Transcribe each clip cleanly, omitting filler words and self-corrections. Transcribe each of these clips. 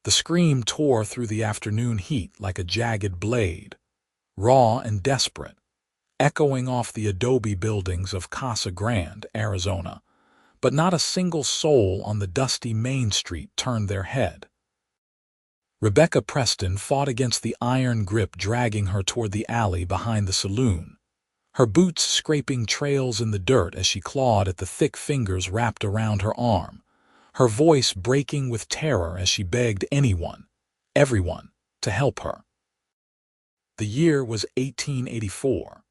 The scream tore through the afternoon heat like a jagged blade, raw and desperate, echoing off the adobe buildings of Casa Grande, Arizona. But not a single soul on the dusty Main Street turned their head. Rebecca Preston fought against the iron grip dragging her toward the alley behind the saloon, her boots scraping trails in the dirt as she clawed at the thick fingers wrapped around her arm, her voice breaking with terror as she begged anyone, everyone, to help her. The year was 1884,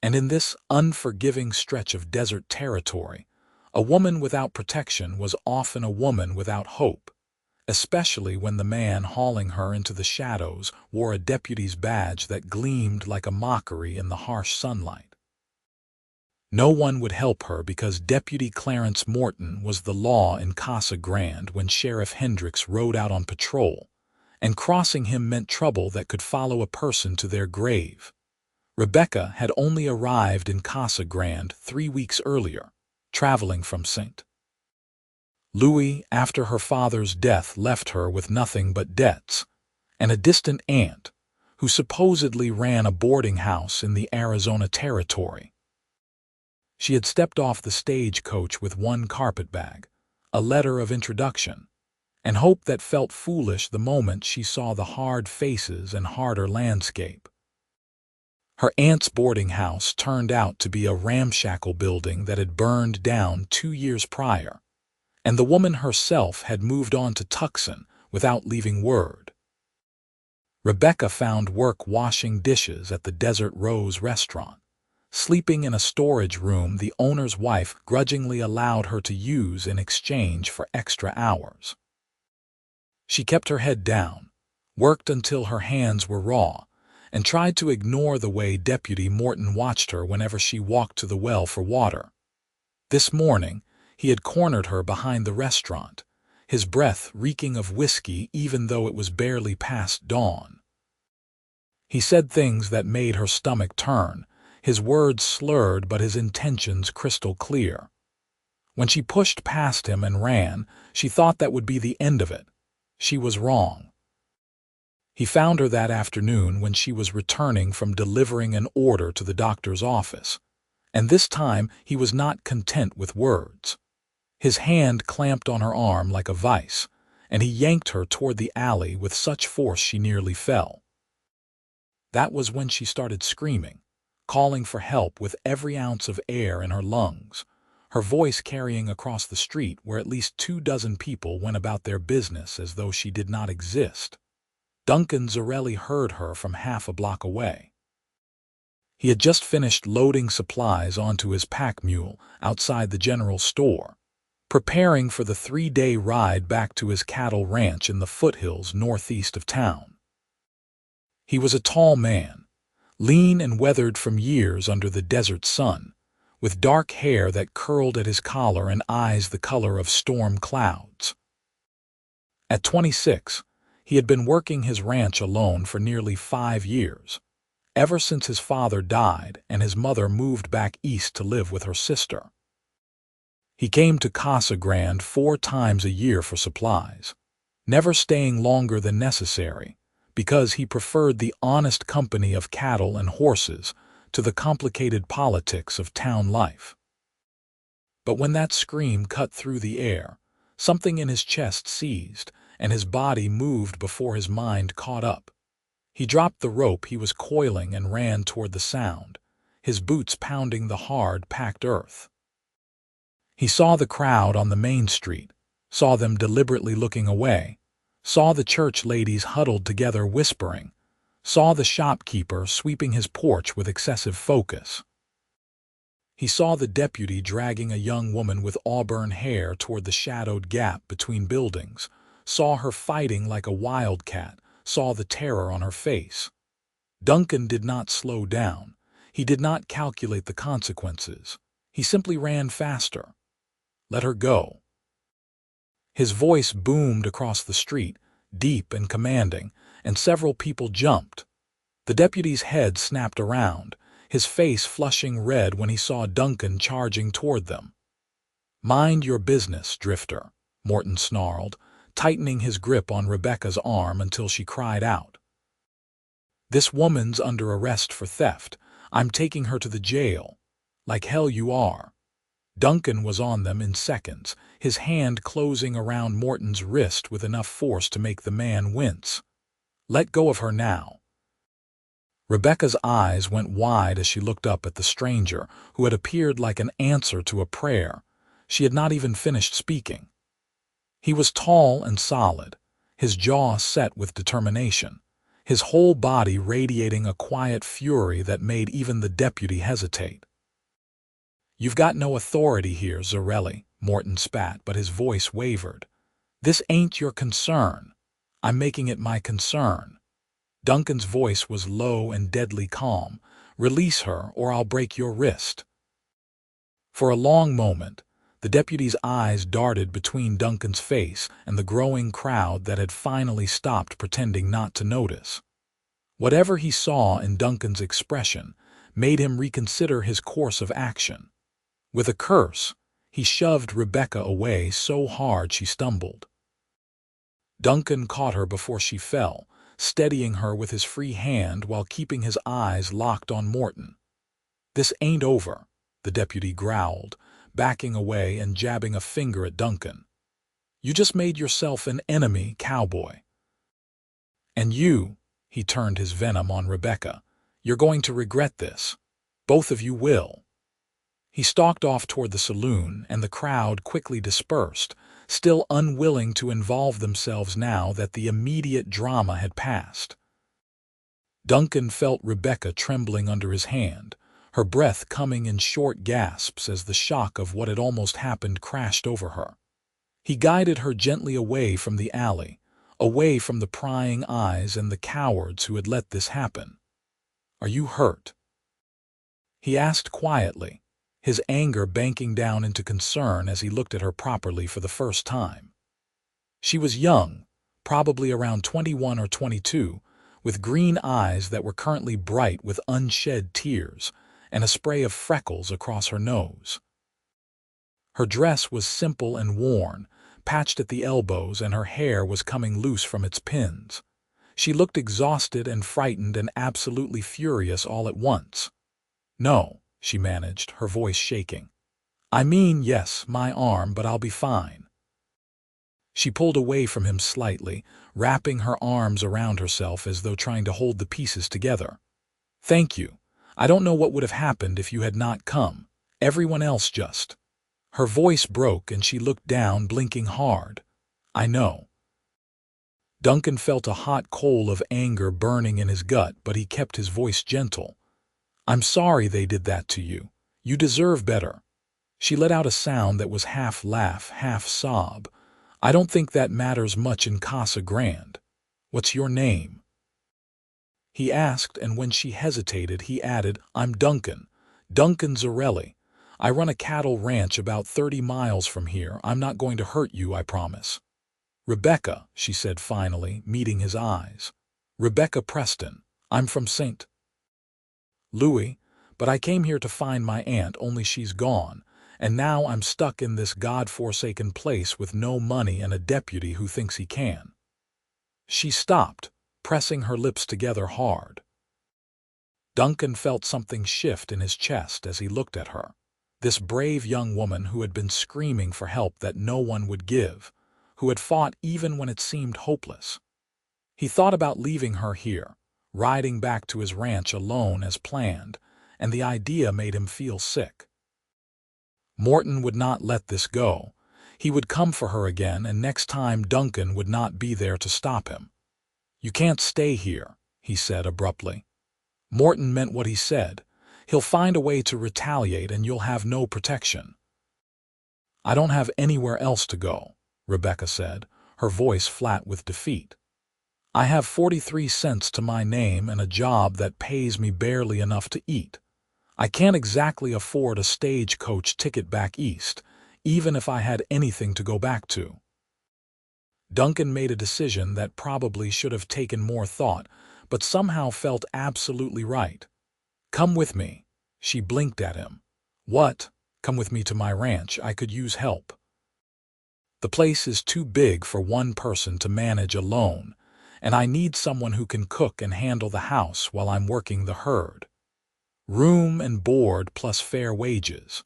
and in this unforgiving stretch of desert territory, a woman without protection was often a woman without hope, especially when the man hauling her into the shadows wore a deputy's badge that gleamed like a mockery in the harsh sunlight. No one would help her because Deputy Clarence Morton was the law in Casa Grande when Sheriff Hendricks rode out on patrol, and crossing him meant trouble that could follow a person to their grave. Rebecca had only arrived in Casa Grande 3 weeks earlier, traveling from St. Louis after her father's death left her with nothing but debts, and a distant aunt who supposedly ran a boarding house in the Arizona territory. She had stepped off the stagecoach with one carpetbag, a letter of introduction, and hope that felt foolish the moment she saw the hard faces and harder landscape. Her aunt's boarding house turned out to be a ramshackle building that had burned down 2 years prior, and the woman herself had moved on to Tucson without leaving word. Rebecca found work washing dishes at the Desert Rose restaurant, sleeping in a storage room the owner's wife grudgingly allowed her to use in exchange for extra hours. She kept her head down, worked until her hands were raw, and tried to ignore the way Deputy Morton watched her whenever she walked to the well for water. This morning, he had cornered her behind the restaurant, his breath reeking of whiskey even though it was barely past dawn. He said things that made her stomach turn, his words slurred but his intentions crystal clear. When she pushed past him and ran, she thought that would be the end of it. She was wrong. He found her that afternoon when she was returning from delivering an order to the doctor's office, and this time he was not content with words. His hand clamped on her arm like a vice, and he yanked her toward the alley with such force she nearly fell. That was when she started screaming, calling for help with every ounce of air in her lungs, her voice carrying across the street where at least 24 people went about their business as though she did not exist. Duncan Zarelli heard her from half a block away. He had just finished loading supplies onto his pack mule outside the general store, preparing for the 3-day ride back to his cattle ranch in the foothills northeast of town. He was a tall man, lean and weathered from years under the desert sun, with dark hair that curled at his collar and eyes the color of storm clouds. At 26, he had been working his ranch alone for nearly 5 years, ever since his father died and his mother moved back east to live with her sister. He came to Casa Grande 4 times a year for supplies, never staying longer than necessary, because he preferred the honest company of cattle and horses to the complicated politics of town life. But when that scream cut through the air, something in his chest seized, and his body moved before his mind caught up. He dropped the rope he was coiling and ran toward the sound, his boots pounding the hard, packed earth. He saw the crowd on the main street, saw them deliberately looking away, saw the church ladies huddled together whispering, saw the shopkeeper sweeping his porch with excessive focus. He saw the deputy dragging a young woman with auburn hair toward the shadowed gap between buildings, saw her fighting like a wildcat, saw the terror on her face. Duncan did not slow down. He did not calculate the consequences. He simply ran faster. Let her go. His voice boomed across the street, deep and commanding, and several people jumped. The deputy's head snapped around, his face flushing red when he saw Duncan charging toward them. "Mind your business, drifter," Morton snarled, tightening his grip on Rebecca's arm until she cried out. "This woman's under arrest for theft. I'm taking her to the jail." "Like hell you are." Duncan was on them in seconds, his hand closing around Morton's wrist with enough force to make the man wince. "Let go of her now." Rebecca's eyes went wide as she looked up at the stranger, who had appeared like an answer to a prayer. She had not even finished speaking. He was tall and solid, his jaw set with determination, his whole body radiating a quiet fury that made even the deputy hesitate. "You've got no authority here, Zarelli," Morton spat, but his voice wavered. "This ain't your concern. I'm making it my concern." Duncan's voice was low and deadly calm. "Release her, or I'll break your wrist." For a long moment, the deputy's eyes darted between Duncan's face and the growing crowd that had finally stopped pretending not to notice. Whatever he saw in Duncan's expression made him reconsider his course of action. With a curse, he shoved Rebecca away so hard she stumbled. Duncan caught her before she fell, steadying her with his free hand while keeping his eyes locked on Morton. "This ain't over," the deputy growled, backing away and jabbing a finger at Duncan. "You just made yourself an enemy, Cowboy. And you," he turned his venom on Rebecca, "you're going to regret this. Both of you will." He stalked off toward the saloon, and the crowd quickly dispersed, still unwilling to involve themselves now that the immediate drama had passed. Duncan felt Rebecca trembling under his hand, her breath coming in short gasps as the shock of what had almost happened crashed over her. He guided her gently away from the alley, away from the prying eyes and the cowards who had let this happen. "Are you hurt?" he asked quietly, his anger banking down into concern as he looked at her properly for the first time. She was young, probably around 21 or 22, with green eyes that were currently bright with unshed tears, and a spray of freckles across her nose. Her dress was simple and worn, patched at the elbows, and her hair was coming loose from its pins. She looked exhausted and frightened and absolutely furious all at once. "No," she managed, her voice shaking. "I mean, yes, my arm, but I'll be fine." She pulled away from him slightly, wrapping her arms around herself as though trying to hold the pieces together. "Thank you. I don't know what would have happened if you had not come. Everyone else just—" Her voice broke and she looked down, blinking hard. "I know." Duncan felt a hot coal of anger burning in his gut, but he kept his voice gentle. "I'm sorry they did that to you. You deserve better." She let out a sound that was half laugh, half sob. "I don't think that matters much in Casa Grande. What's your name?" he asked, and when she hesitated, he added, "I'm Duncan. Duncan Zarelli. I run a cattle ranch about 30 miles from here. I'm not going to hurt you, I promise." "Rebecca," she said finally, meeting his eyes. "Rebecca Preston. I'm from St. Louis, but I came here to find my aunt, only she's gone, and now I'm stuck in this God-forsaken place with no money and a deputy who thinks he can." She stopped, pressing her lips together hard. Duncan felt something shift in his chest as he looked at her. This brave young woman who had been screaming for help that no one would give, who had fought even when it seemed hopeless. He thought about leaving her here, riding back to his ranch alone as planned, and the idea made him feel sick. Morton would not let this go. He would come for her again, and next time Duncan would not be there to stop him. "You can't stay here," he said abruptly. Morton meant what he said. "He'll find a way to retaliate and you'll have no protection." "I don't have anywhere else to go," Rebecca said, her voice flat with defeat. "I have 43 cents to my name and a job that pays me barely enough to eat. I can't exactly afford a stagecoach ticket back east, even if I had anything to go back to." Duncan made a decision that probably should have taken more thought, but somehow felt absolutely right. "Come with me." She blinked at him. "What?" "Come with me to my ranch. I could use help." The place is too big for one person to manage alone, and I need someone who can cook and handle the house while I'm working the herd. Room and board plus fair wages.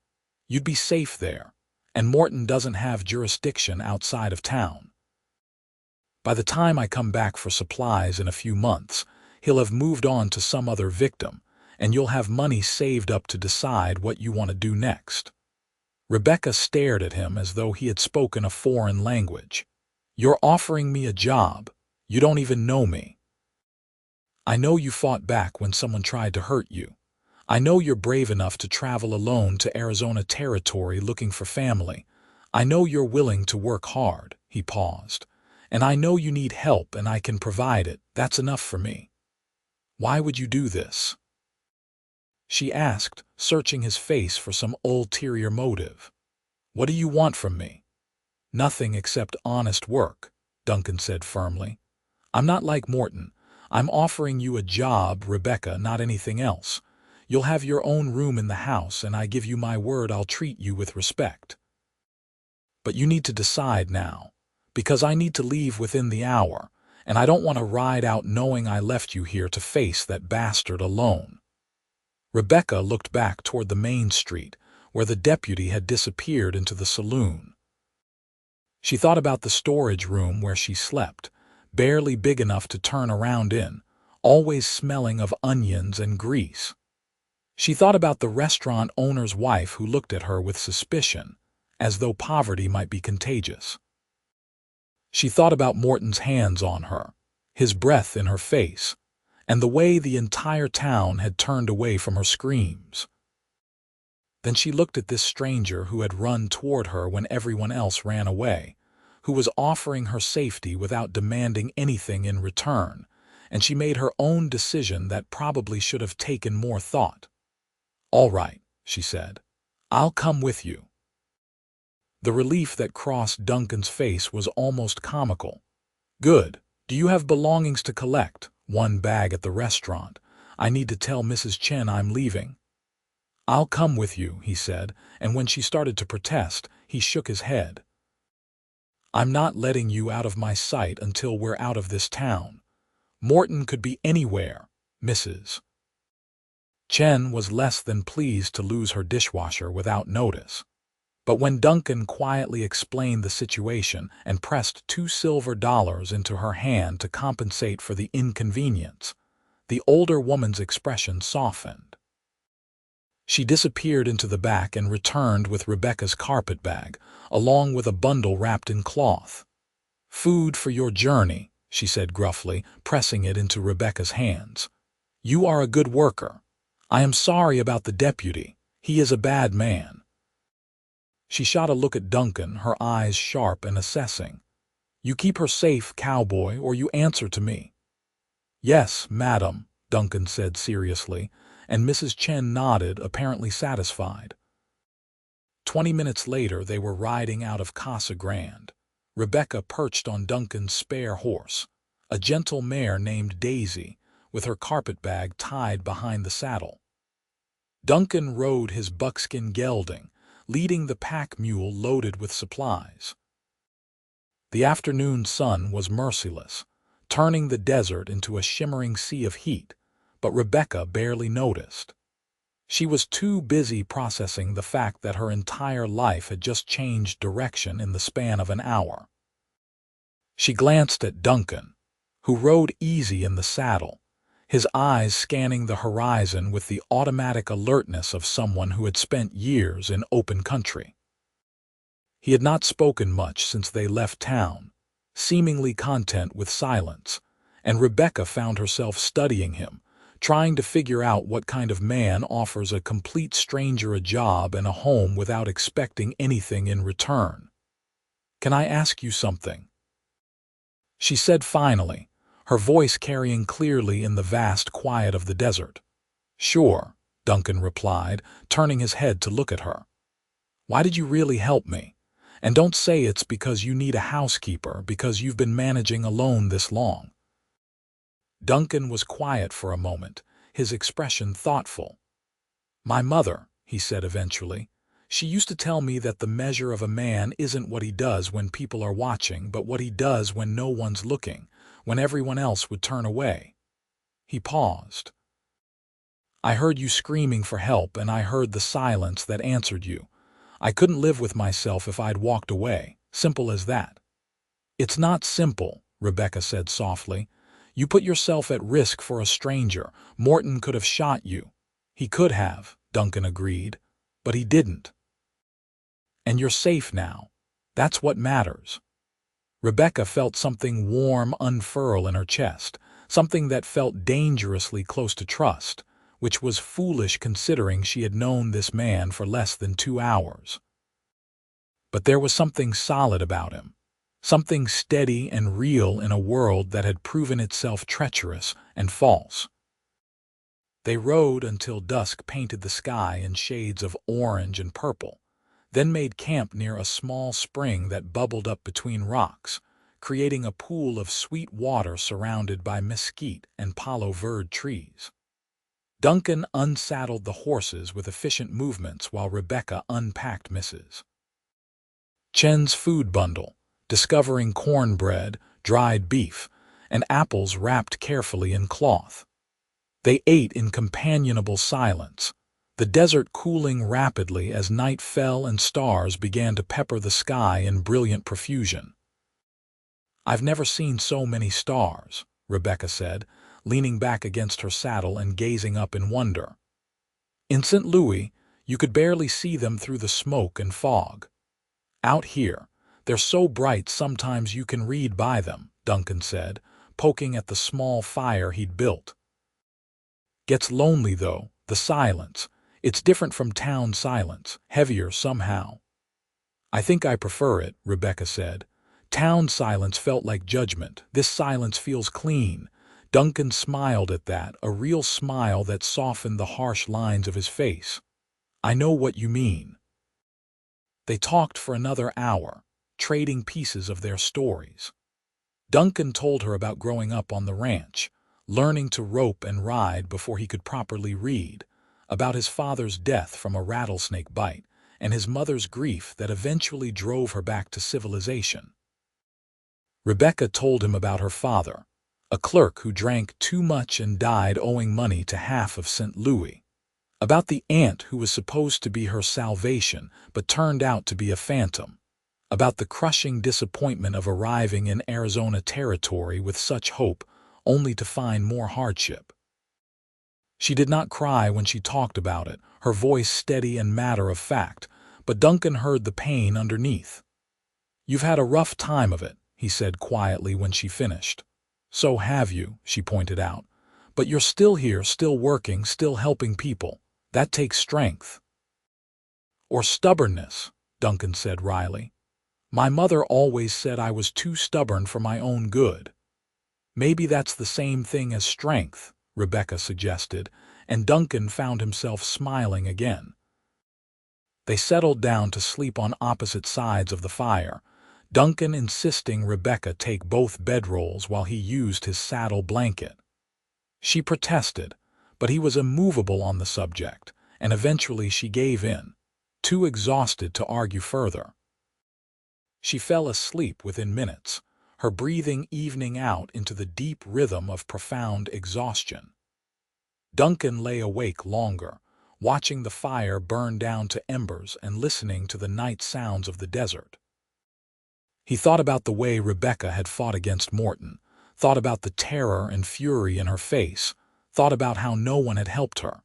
You'd be safe there, and Morton doesn't have jurisdiction outside of town. By the time I come back for supplies in a few months, he'll have moved on to some other victim, and you'll have money saved up to decide what you want to do next. Rebecca stared at him as though he had spoken a foreign language. You're offering me a job. You don't even know me. I know you fought back when someone tried to hurt you. I know you're brave enough to travel alone to Arizona territory looking for family. I know you're willing to work hard. He paused. And I know you need help and I can provide it. That's enough for me. Why would you do this? She asked, searching his face for some ulterior motive. What do you want from me? Nothing except honest work, Duncan said firmly. I'm not like Morton. I'm offering you a job, Rebecca, not anything else. You'll have your own room in the house, and I give you my word I'll treat you with respect. But you need to decide now, because I need to leave within the hour, and I don't want to ride out knowing I left you here to face that bastard alone. Rebecca looked back toward the main street, where the deputy had disappeared into the saloon. She thought about the storage room where she slept, barely big enough to turn around in, always smelling of onions and grease. She thought about the restaurant owner's wife who looked at her with suspicion, as though poverty might be contagious. She thought about Morton's hands on her, his breath in her face, and the way the entire town had turned away from her screams. Then she looked at this stranger who had run toward her when everyone else ran away, who was offering her safety without demanding anything in return, and she made her own decision that probably should have taken more thought. All right, she said. I'll come with you. The relief that crossed Duncan's face was almost comical. Good. Do you have belongings to collect? One bag at the restaurant. I need to tell Mrs. Chen I'm leaving. I'll come with you, he said, and when she started to protest, he shook his head. I'm not letting you out of my sight until we're out of this town. Morton could be anywhere, Mrs. Chen was less than pleased to lose her dishwasher without notice. But when Duncan quietly explained the situation and pressed $2 silver into her hand to compensate for the inconvenience, the older woman's expression softened. She disappeared into the back and returned with Rebecca's carpet bag, along with a bundle wrapped in cloth. Food for your journey, she said gruffly, pressing it into Rebecca's hands. You are a good worker. I am sorry about the deputy. He is a bad man. She shot a look at Duncan, her eyes sharp and assessing. You keep her safe, Cowboy, or you answer to me. Yes, madam, Duncan said seriously, and Mrs. Chen nodded, apparently satisfied. 20 minutes later, they were riding out of Casa Grande. Rebecca perched on Duncan's spare horse, a gentle mare named Daisy, with her carpet bag tied behind the saddle. Duncan rode his buckskin gelding, leading the pack mule loaded with supplies. The afternoon sun was merciless, turning the desert into a shimmering sea of heat, but Rebecca barely noticed. She was too busy processing the fact that her entire life had just changed direction in the span of an hour. She glanced at Duncan, who rode easy in the saddle, his eyes scanning the horizon with the automatic alertness of someone who had spent years in open country. He had not spoken much since they left town, seemingly content with silence, and Rebecca found herself studying him, trying to figure out what kind of man offers a complete stranger a job and a home without expecting anything in return. Can I ask you something? She said finally, her voice carrying clearly in the vast quiet of the desert. Sure, Duncan replied, turning his head to look at her. Why did you really help me? And don't say it's because you need a housekeeper, because you've been managing alone this long. Duncan was quiet for a moment, his expression thoughtful. My mother, he said eventually. She used to tell me that the measure of a man isn't what he does when people are watching, but what he does when no one's looking, when everyone else would turn away. He paused. I heard you screaming for help, and I heard the silence that answered you. I couldn't live with myself if I'd walked away. Simple as that. It's not simple, Rebecca said softly. You put yourself at risk for a stranger. Morton could have shot you. He could have, Duncan agreed, but he didn't. And you're safe now. That's what matters. Rebecca felt something warm unfurl in her chest, something that felt dangerously close to trust, which was foolish considering she had known this man for less than 2 hours. But there was something solid about him, something steady and real in a world that had proven itself treacherous and false. They rode until dusk painted the sky in shades of orange and purple, then made camp near a small spring that bubbled up between rocks, creating a pool of sweet water surrounded by mesquite and palo verde trees. Duncan unsaddled the horses with efficient movements while Rebecca unpacked Mrs. Chen's food bundle, discovering cornbread, dried beef, and apples wrapped carefully in cloth. They ate in companionable silence, the desert cooling rapidly as night fell and stars began to pepper the sky in brilliant profusion. I've never seen so many stars, Rebecca said, leaning back against her saddle and gazing up in wonder. In St. Louis, you could barely see them through the smoke and fog. Out here, they're so bright sometimes you can read by them, Duncan said, poking at the small fire he'd built. Gets lonely, though, the silence. It's different from town silence, heavier somehow. I think I prefer it, Rebecca said. Town silence felt like judgment. This silence feels clean. Duncan smiled at that, a real smile that softened the harsh lines of his face. I know what you mean. They talked for another hour, trading pieces of their stories. Duncan told her about growing up on the ranch, learning to rope and ride before he could properly read, about his father's death from a rattlesnake bite, and his mother's grief that eventually drove her back to civilization. Rebecca told him about her father, a clerk who drank too much and died owing money to half of St. Louis, about the aunt who was supposed to be her salvation but turned out to be a phantom, about the crushing disappointment of arriving in Arizona territory with such hope only to find more hardship. She did not cry when she talked about it, her voice steady and matter-of-fact, but Duncan heard the pain underneath. You've had a rough time of it, he said quietly when she finished. So have you, she pointed out. But you're still here, still working, still helping people. That takes strength. Or stubbornness, Duncan said wryly. My mother always said I was too stubborn for my own good. Maybe that's the same thing as strength, Rebecca suggested, and Duncan found himself smiling again. They settled down to sleep on opposite sides of the fire, Duncan insisting Rebecca take both bedrolls while he used his saddle blanket. She protested, but he was immovable on the subject, and eventually she gave in, too exhausted to argue further. She fell asleep within minutes, her breathing evening out into the deep rhythm of profound exhaustion. Duncan lay awake longer, watching the fire burn down to embers and listening to the night sounds of the desert. He thought about the way Rebecca had fought against Morton, thought about the terror and fury in her face, thought about how no one had helped her.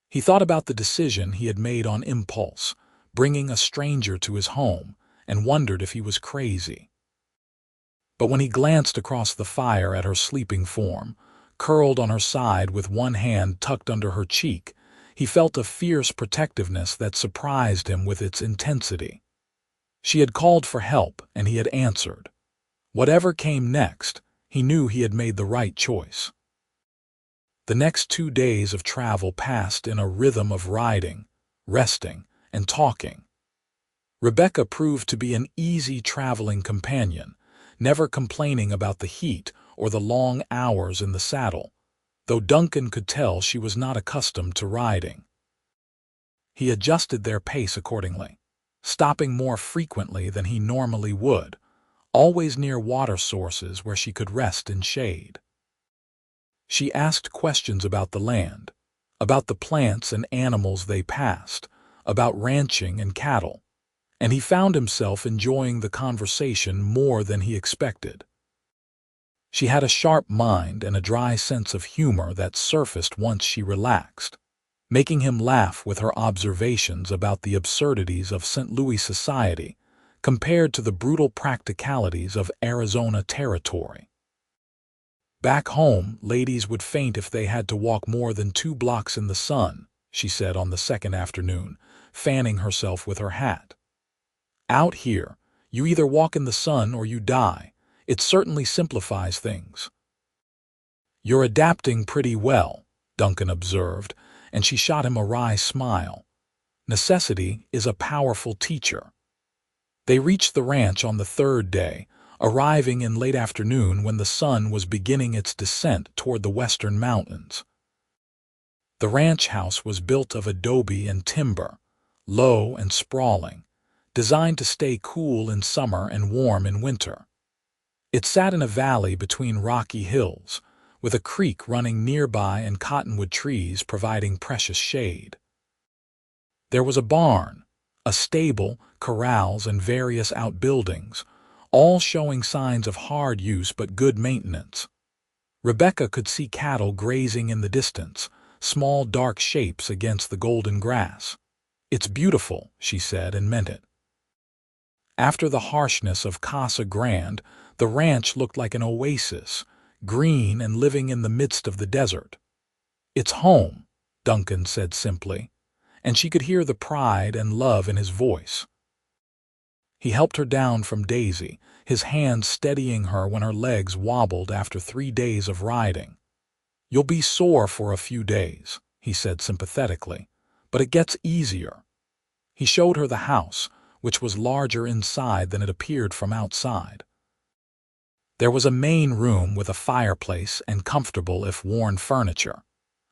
He thought about the decision he had made on impulse, bringing a stranger to his home, and wondered if he was crazy. But when he glanced across the fire at her sleeping form, curled on her side with one hand tucked under her cheek, he felt a fierce protectiveness that surprised him with its intensity. She had called for help, and he had answered. Whatever came next, he knew he had made the right choice. The next 2 days of travel passed in a rhythm of riding, resting, and talking. Rebecca proved to be an easy traveling companion, never complaining about the heat or the long hours in the saddle, though Duncan could tell she was not accustomed to riding. He adjusted their pace accordingly, stopping more frequently than he normally would, always near water sources where she could rest in shade. She asked questions about the land, about the plants and animals they passed, about ranching and cattle, and he found himself enjoying the conversation more than he expected. She had a sharp mind and a dry sense of humor that surfaced once she relaxed, making him laugh with her observations about the absurdities of St. Louis society compared to the brutal practicalities of Arizona territory. Back home, ladies would faint if they had to walk more than 2 blocks in the sun, she said on the second afternoon, fanning herself with her hat. Out here, you either walk in the sun or you die. It certainly simplifies things. You're adapting pretty well, Duncan observed, and she shot him a wry smile. Necessity is a powerful teacher. They reached the ranch on the 3rd day, arriving in late afternoon when the sun was beginning its descent toward the western mountains. The ranch house was built of adobe and timber, low and sprawling, designed to stay cool in summer and warm in winter. It sat in a valley between rocky hills, with a creek running nearby and cottonwood trees providing precious shade. There was a barn, a stable, corrals, and various outbuildings, all showing signs of hard use but good maintenance. Rebecca could see cattle grazing in the distance, small dark shapes against the golden grass. "It's beautiful," she said, and meant it. After the harshness of Casa Grande, the ranch looked like an oasis, green and living in the midst of the desert. "It's home," Duncan said simply, and she could hear the pride and love in his voice. He helped her down from Daisy, his hand steadying her when her legs wobbled after 3 days of riding. "You'll be sore for a few days," he said sympathetically, "but it gets easier." He showed her the house, which was larger inside than it appeared from outside. There was a main room with a fireplace and comfortable if worn furniture,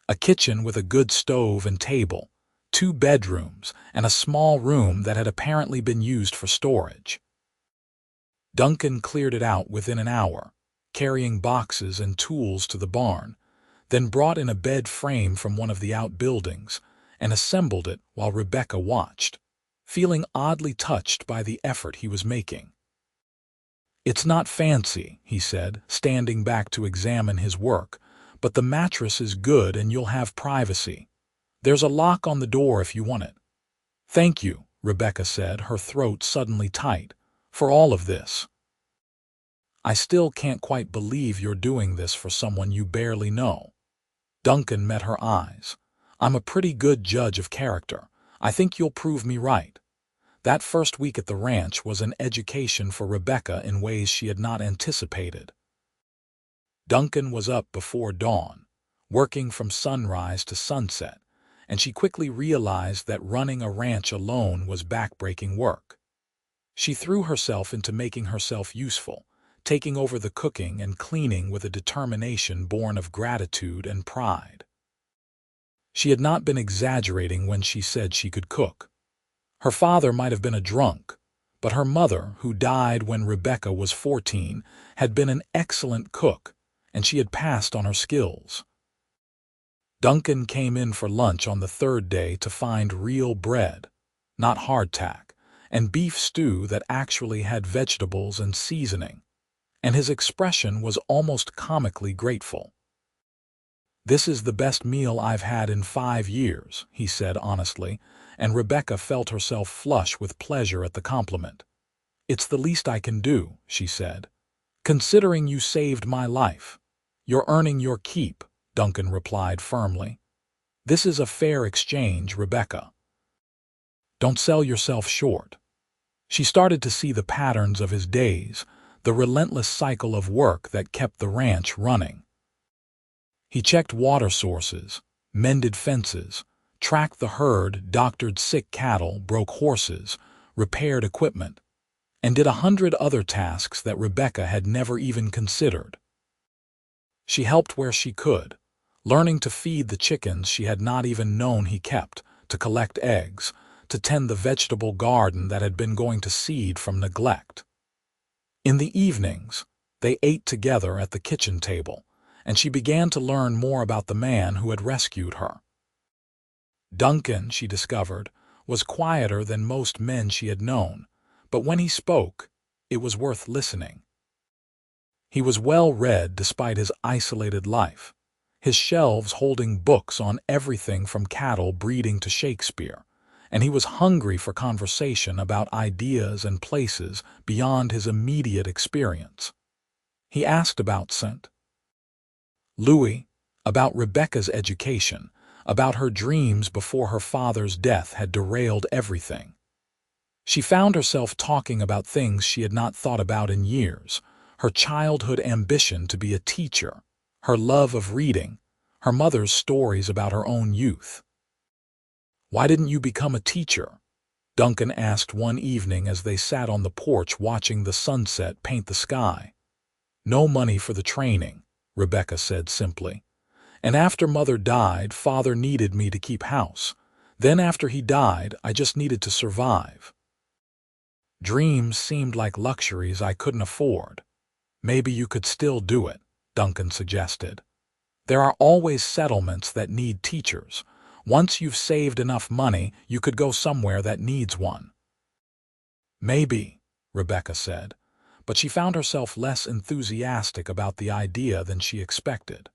a kitchen with a good stove and table, 2 bedrooms, and a small room that had apparently been used for storage. Duncan cleared it out within an hour, carrying boxes and tools to the barn, then brought in a bed frame from one of the outbuildings and assembled it while Rebecca watched, feeling oddly touched by the effort he was making. "It's not fancy," he said, standing back to examine his work, "but the mattress is good and you'll have privacy. There's a lock on the door if you want it." "Thank you," Rebecca said, her throat suddenly tight, "for all of this. I still can't quite believe you're doing this for someone you barely know." Duncan met her eyes. "I'm a pretty good judge of character. I think you'll prove me right." That first week at the ranch was an education for Rebecca in ways she had not anticipated. Duncan was up before dawn, working from sunrise to sunset, and she quickly realized that running a ranch alone was backbreaking work. She threw herself into making herself useful, taking over the cooking and cleaning with a determination born of gratitude and pride. She had not been exaggerating when she said she could cook. Her father might have been a drunk, but her mother, who died when Rebecca was 14, had been an excellent cook, and she had passed on her skills. Duncan came in for lunch on the 3rd day to find real bread, not hardtack, and beef stew that actually had vegetables and seasoning, and his expression was almost comically grateful. "This is the best meal I've had in 5 years," he said honestly, and Rebecca felt herself flush with pleasure at the compliment. "It's the least I can do," she said, "considering you saved my life." "You're earning your keep," Duncan replied firmly. "This is a fair exchange, Rebecca. Don't sell yourself short." She started to see the patterns of his days, the relentless cycle of work that kept the ranch running. He checked water sources, mended fences, tracked the herd, doctored sick cattle, broke horses, repaired equipment, and did 100 other tasks that Rebecca had never even considered. She helped where she could, learning to feed the chickens she had not even known he kept, to collect eggs, to tend the vegetable garden that had been going to seed from neglect. In the evenings, they ate together at the kitchen table, and she began to learn more about the man who had rescued her. Duncan, she discovered, was quieter than most men she had known, but when he spoke, it was worth listening. He was well read despite his isolated life, his shelves holding books on everything from cattle breeding to Shakespeare, and he was hungry for conversation about ideas and places beyond his immediate experience. He asked about St. Louis, about Rebecca's education, about her dreams before her father's death had derailed everything. She found herself talking about things she had not thought about in years, her childhood ambition to be a teacher, her love of reading, her mother's stories about her own youth. "Why didn't you become a teacher?" Duncan asked one evening as they sat on the porch watching the sunset paint the sky. "No money for the training," Rebecca said simply. "And after Mother died, Father needed me to keep house. Then after he died, I just needed to survive. Dreams seemed like luxuries I couldn't afford." "Maybe you could still do it," Duncan suggested. "There are always settlements that need teachers. Once you've saved enough money, you could go somewhere that needs one." "Maybe," Rebecca said, but she found herself less enthusiastic about the idea than she expected.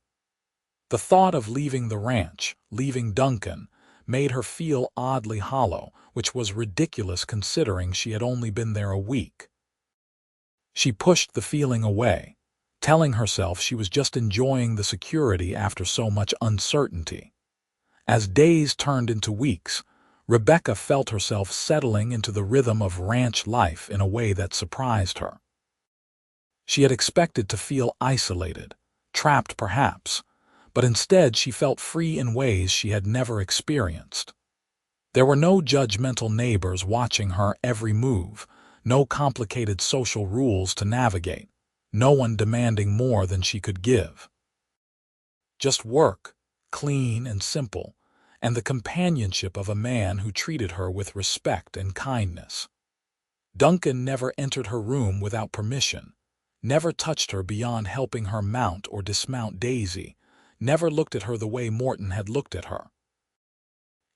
The thought of leaving the ranch, leaving Duncan, made her feel oddly hollow, which was ridiculous considering she had only been there a week. She pushed the feeling away, telling herself she was just enjoying the security after so much uncertainty. As days turned into weeks, Rebecca felt herself settling into the rhythm of ranch life in a way that surprised her. She had expected to feel isolated, trapped perhaps, but instead she felt free in ways she had never experienced. There were no judgmental neighbors watching her every move, no complicated social rules to navigate, no one demanding more than she could give. Just work, clean and simple, and the companionship of a man who treated her with respect and kindness. Duncan never entered her room without permission, never touched her beyond helping her mount or dismount Daisy, never looked at her the way Morton had looked at her.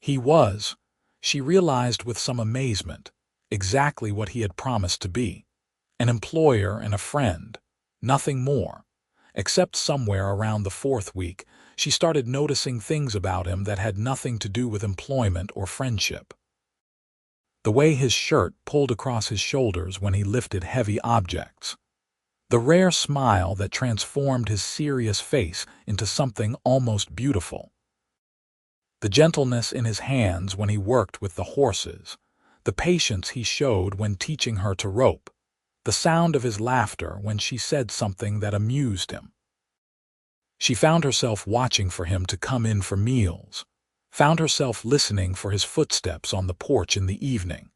He was, she realized with some amazement, exactly what he had promised to be, an employer and a friend, nothing more, except somewhere around the 4th week, she started noticing things about him that had nothing to do with employment or friendship. The way his shirt pulled across his shoulders when he lifted heavy objects. The rare smile that transformed his serious face into something almost beautiful. The gentleness in his hands when he worked with the horses. The patience he showed when teaching her to rope. The sound of his laughter when she said something that amused him. She found herself watching for him to come in for meals, found herself listening for his footsteps on the porch in the evening,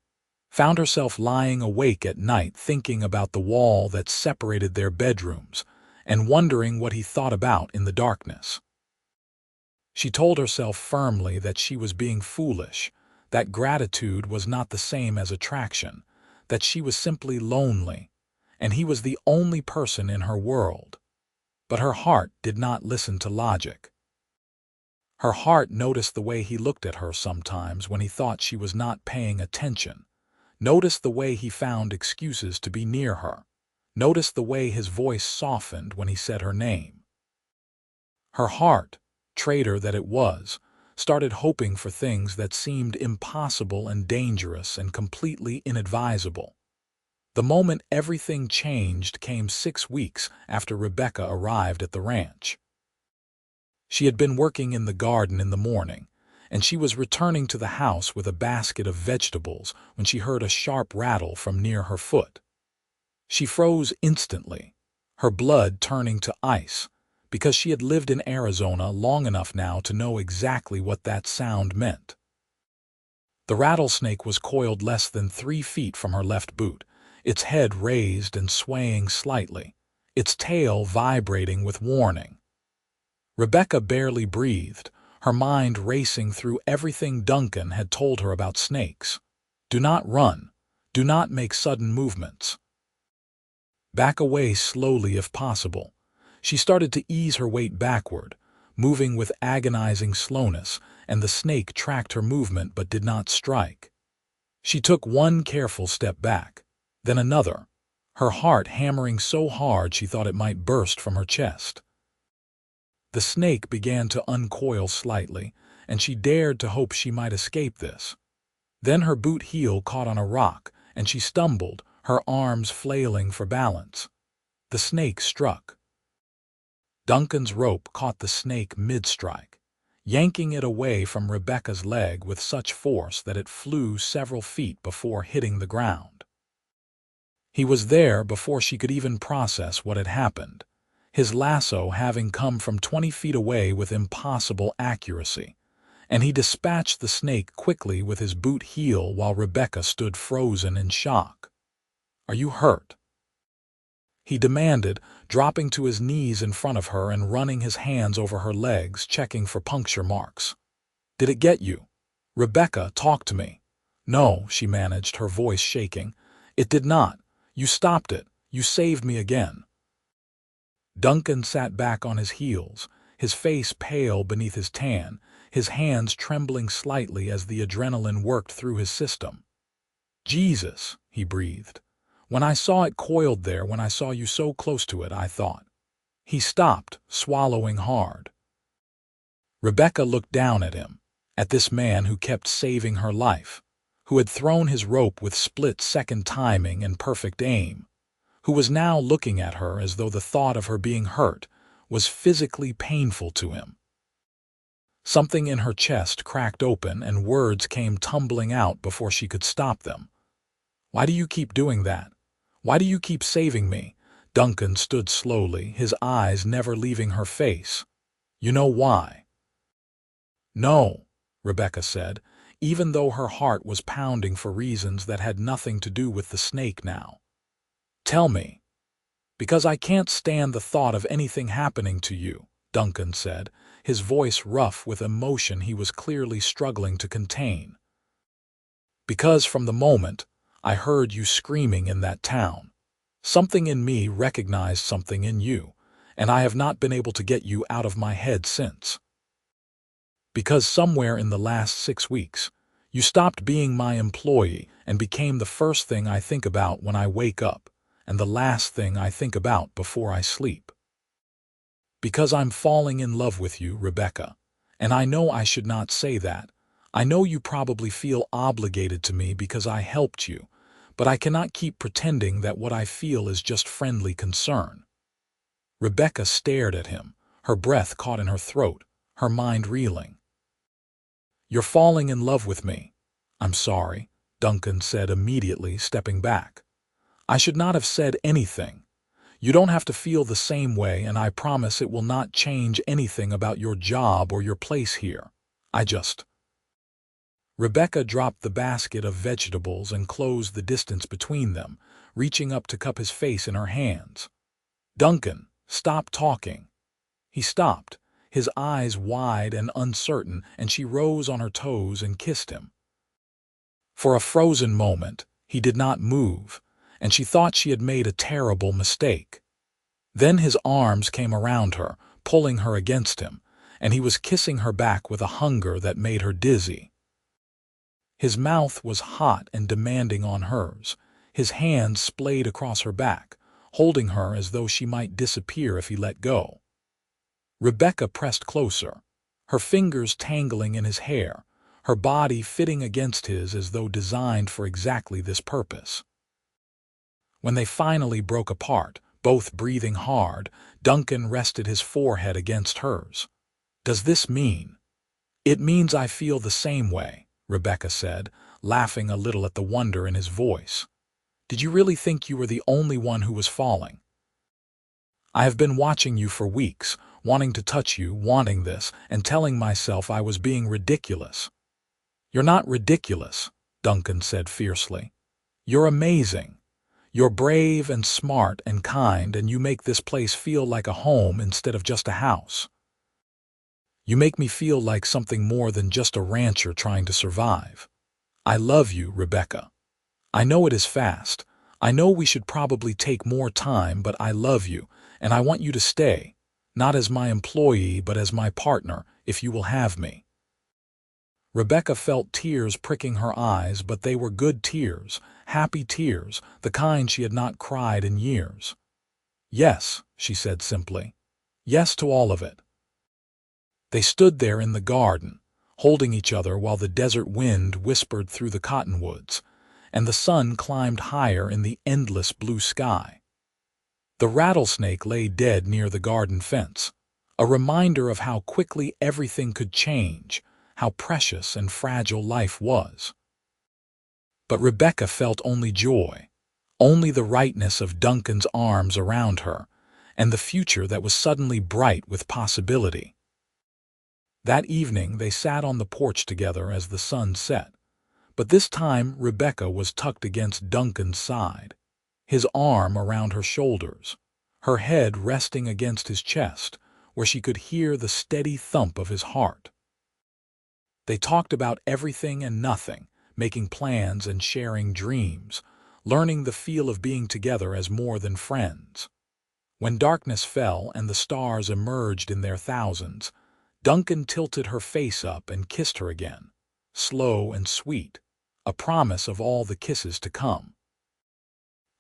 found herself lying awake at night thinking about the wall that separated their bedrooms and wondering what he thought about in the darkness. She told herself firmly that she was being foolish, that gratitude was not the same as attraction, that she was simply lonely, and he was the only person in her world. But her heart did not listen to logic. Her heart noticed the way he looked at her sometimes when he thought she was not paying attention, noticed the way he found excuses to be near her, noticed the way his voice softened when he said her name. Her heart, traitor that it was, started hoping for things that seemed impossible and dangerous and completely inadvisable. The moment everything changed came 6 weeks after Rebecca arrived at the ranch. She had been working in the garden in the morning, and she was returning to the house with a basket of vegetables when she heard a sharp rattle from near her foot. She froze instantly, her blood turning to ice, because she had lived in Arizona long enough now to know exactly what that sound meant. The rattlesnake was coiled less than 3 feet from her left boot, its head raised and swaying slightly, its tail vibrating with warning. Rebecca barely breathed, her mind racing through everything Duncan had told her about snakes. Do not run. Do not make sudden movements. Back away slowly if possible. She started to ease her weight backward, moving with agonizing slowness, and the snake tracked her movement but did not strike. She took one careful step back, then another, her heart hammering so hard she thought it might burst from her chest. The snake began to uncoil slightly, and she dared to hope she might escape this. Then her boot heel caught on a rock, and she stumbled, her arms flailing for balance. The snake struck. Duncan's rope caught the snake mid-strike, yanking it away from Rebecca's leg with such force that it flew several feet before hitting the ground. He was there before she could even process what had happened, his lasso having come from 20 feet away with impossible accuracy, and he dispatched the snake quickly with his boot heel while Rebecca stood frozen in shock. "Are you hurt?" he demanded, dropping to his knees in front of her and running his hands over her legs, checking for puncture marks. "Did it get you? Rebecca, talk to me." "No," she managed, her voice shaking. "It did not. You stopped it. You saved me again." Duncan sat back on his heels, his face pale beneath his tan, his hands trembling slightly as the adrenaline worked through his system. "Jesus," he breathed. "When I saw it coiled there, when I saw you so close to it, I thought." He stopped, swallowing hard. Rebecca looked down at him, at this man who kept saving her life, who had thrown his rope with split-second timing and perfect aim, who was now looking at her as though the thought of her being hurt was physically painful to him. Something in her chest cracked open and words came tumbling out before she could stop them. "Why do you keep doing that? Why do you keep saving me?" Duncan stood slowly, his eyes never leaving her face. "You know why?" "No," Rebecca said, even though her heart was pounding for reasons that had nothing to do with the snake now. "Tell me." "Because I can't stand the thought of anything happening to you," Duncan said, his voice rough with emotion he was clearly struggling to contain. "Because from the moment I heard you screaming in that town, something in me recognized something in you, and I have not been able to get you out of my head since. Because somewhere in the last 6 weeks, you stopped being my employee and became the first thing I think about when I wake up, and the last thing I think about before I sleep. Because I'm falling in love with you, Rebecca, and I know I should not say that. I know you probably feel obligated to me because I helped you, but I cannot keep pretending that what I feel is just friendly concern." Rebecca stared at him, her breath caught in her throat, her mind reeling. "You're falling in love with me." "I'm sorry," Duncan said immediately, stepping back. "I should not have said anything. You don't have to feel the same way, and I promise it will not change anything about your job or your place here. I just—" Rebecca dropped the basket of vegetables and closed the distance between them, reaching up to cup his face in her hands. "Duncan, stop talking." He stopped, his eyes wide and uncertain, and she rose on her toes and kissed him. For a frozen moment, he did not move, and she thought she had made a terrible mistake. Then his arms came around her, pulling her against him, and he was kissing her back with a hunger that made her dizzy. His mouth was hot and demanding on hers, his hands splayed across her back, holding her as though she might disappear if he let go. Rebecca pressed closer, her fingers tangling in his hair, her body fitting against his as though designed for exactly this purpose. When they finally broke apart, both breathing hard, Duncan rested his forehead against hers. "Does this mean?" "It means I feel the same way," Rebecca said, laughing a little at the wonder in his voice. "Did you really think you were the only one who was falling? I have been watching you for weeks, wanting to touch you, wanting this, and telling myself I was being ridiculous." "You're not ridiculous," Duncan said fiercely. "You're amazing. You're brave and smart and kind, and you make this place feel like a home instead of just a house." You make me feel like something more than just a rancher trying to survive. I love you, Rebecca. I know it is fast. I know we should probably take more time, but I love you, and I want you to stay, not as my employee, but as my partner, if you will have me." Rebecca felt tears pricking her eyes, but they were good tears, happy tears, the kind she had not cried in years. "Yes," she said simply. "Yes to all of it." They stood there in the garden, holding each other while the desert wind whispered through the cottonwoods, and the sun climbed higher in the endless blue sky. The rattlesnake lay dead near the garden fence, a reminder of how quickly everything could change, how precious and fragile life was. But Rebecca felt only joy, only the rightness of Duncan's arms around her, and the future that was suddenly bright with possibility. That evening they sat on the porch together as the sun set, but this time Rebecca was tucked against Duncan's side, his arm around her shoulders, her head resting against his chest, where she could hear the steady thump of his heart. They talked about everything and nothing, making plans and sharing dreams, learning the feel of being together as more than friends. When darkness fell and the stars emerged in their thousands, Duncan tilted her face up and kissed her again, slow and sweet, a promise of all the kisses to come.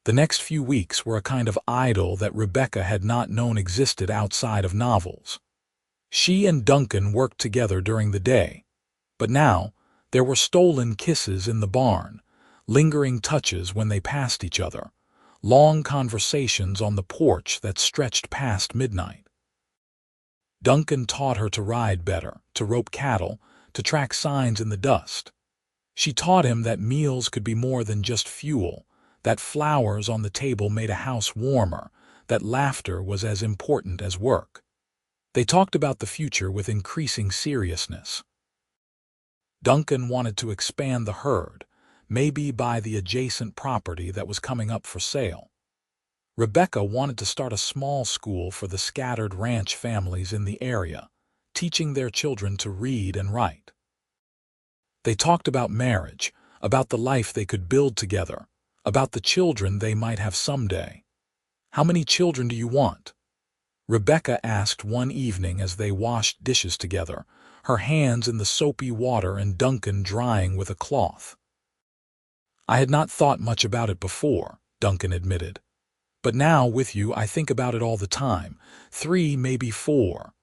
The next few weeks were a kind of idyll that Rebecca had not known existed outside of novels. She and Duncan worked together during the day, but now there were stolen kisses in the barn, lingering touches when they passed each other, long conversations on the porch that stretched past midnight. Duncan taught her to ride better, to rope cattle, to track signs in the dust. She taught him that meals could be more than just fuel, that flowers on the table made a house warmer, that laughter was as important as work. They talked about the future with increasing seriousness. Duncan wanted to expand the herd, maybe buy the adjacent property that was coming up for sale. Rebecca wanted to start a small school for the scattered ranch families in the area, teaching their children to read and write. They talked about marriage, about the life they could build together, about the children they might have someday. "How many children do you want?" Rebecca asked one evening as they washed dishes together, her hands in the soapy water and Duncan drying with a cloth. "I had not thought much about it before," Duncan admitted. "But now, with you, I think about it all the time. 3, maybe 4.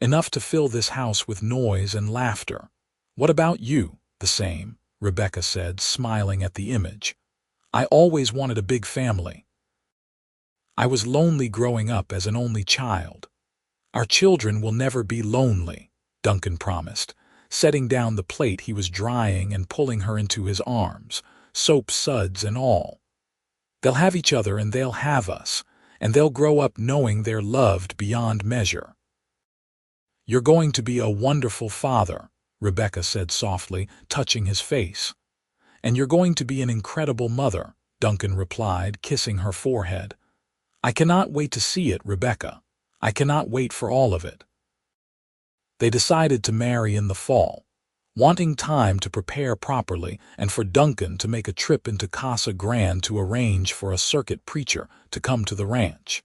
Enough to fill this house with noise and laughter." "What about you?" "The same," Rebecca said, smiling at the image. "I always wanted a big family. I was lonely growing up as an only child." "Our children will never be lonely," Duncan promised, setting down the plate he was drying and pulling her into his arms, soap suds and all. "They'll have each other and they'll have us, and they'll grow up knowing they're loved beyond measure." "You're going to be a wonderful father," Rebecca said softly, touching his face. "And you're going to be an incredible mother," Duncan replied, kissing her forehead. "I cannot wait to see it, Rebecca. I cannot wait for all of it." They decided to marry in the fall, wanting time to prepare properly and for Duncan to make a trip into Casa Grande to arrange for a circuit preacher to come to the ranch.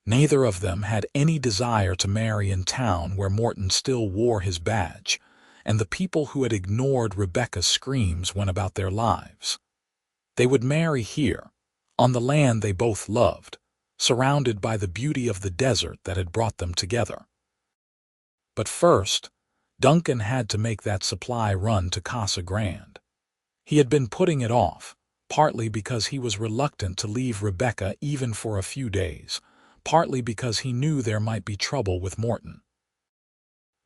Neither of them had any desire to marry in town where Morton still wore his badge, and the people who had ignored Rebecca's screams went about their lives. They would marry here, on the land they both loved, surrounded by the beauty of the desert that had brought them together. But first, Duncan had to make that supply run to Casa Grande. He had been putting it off, partly because he was reluctant to leave Rebecca even for a few days, partly because he knew there might be trouble with Morton.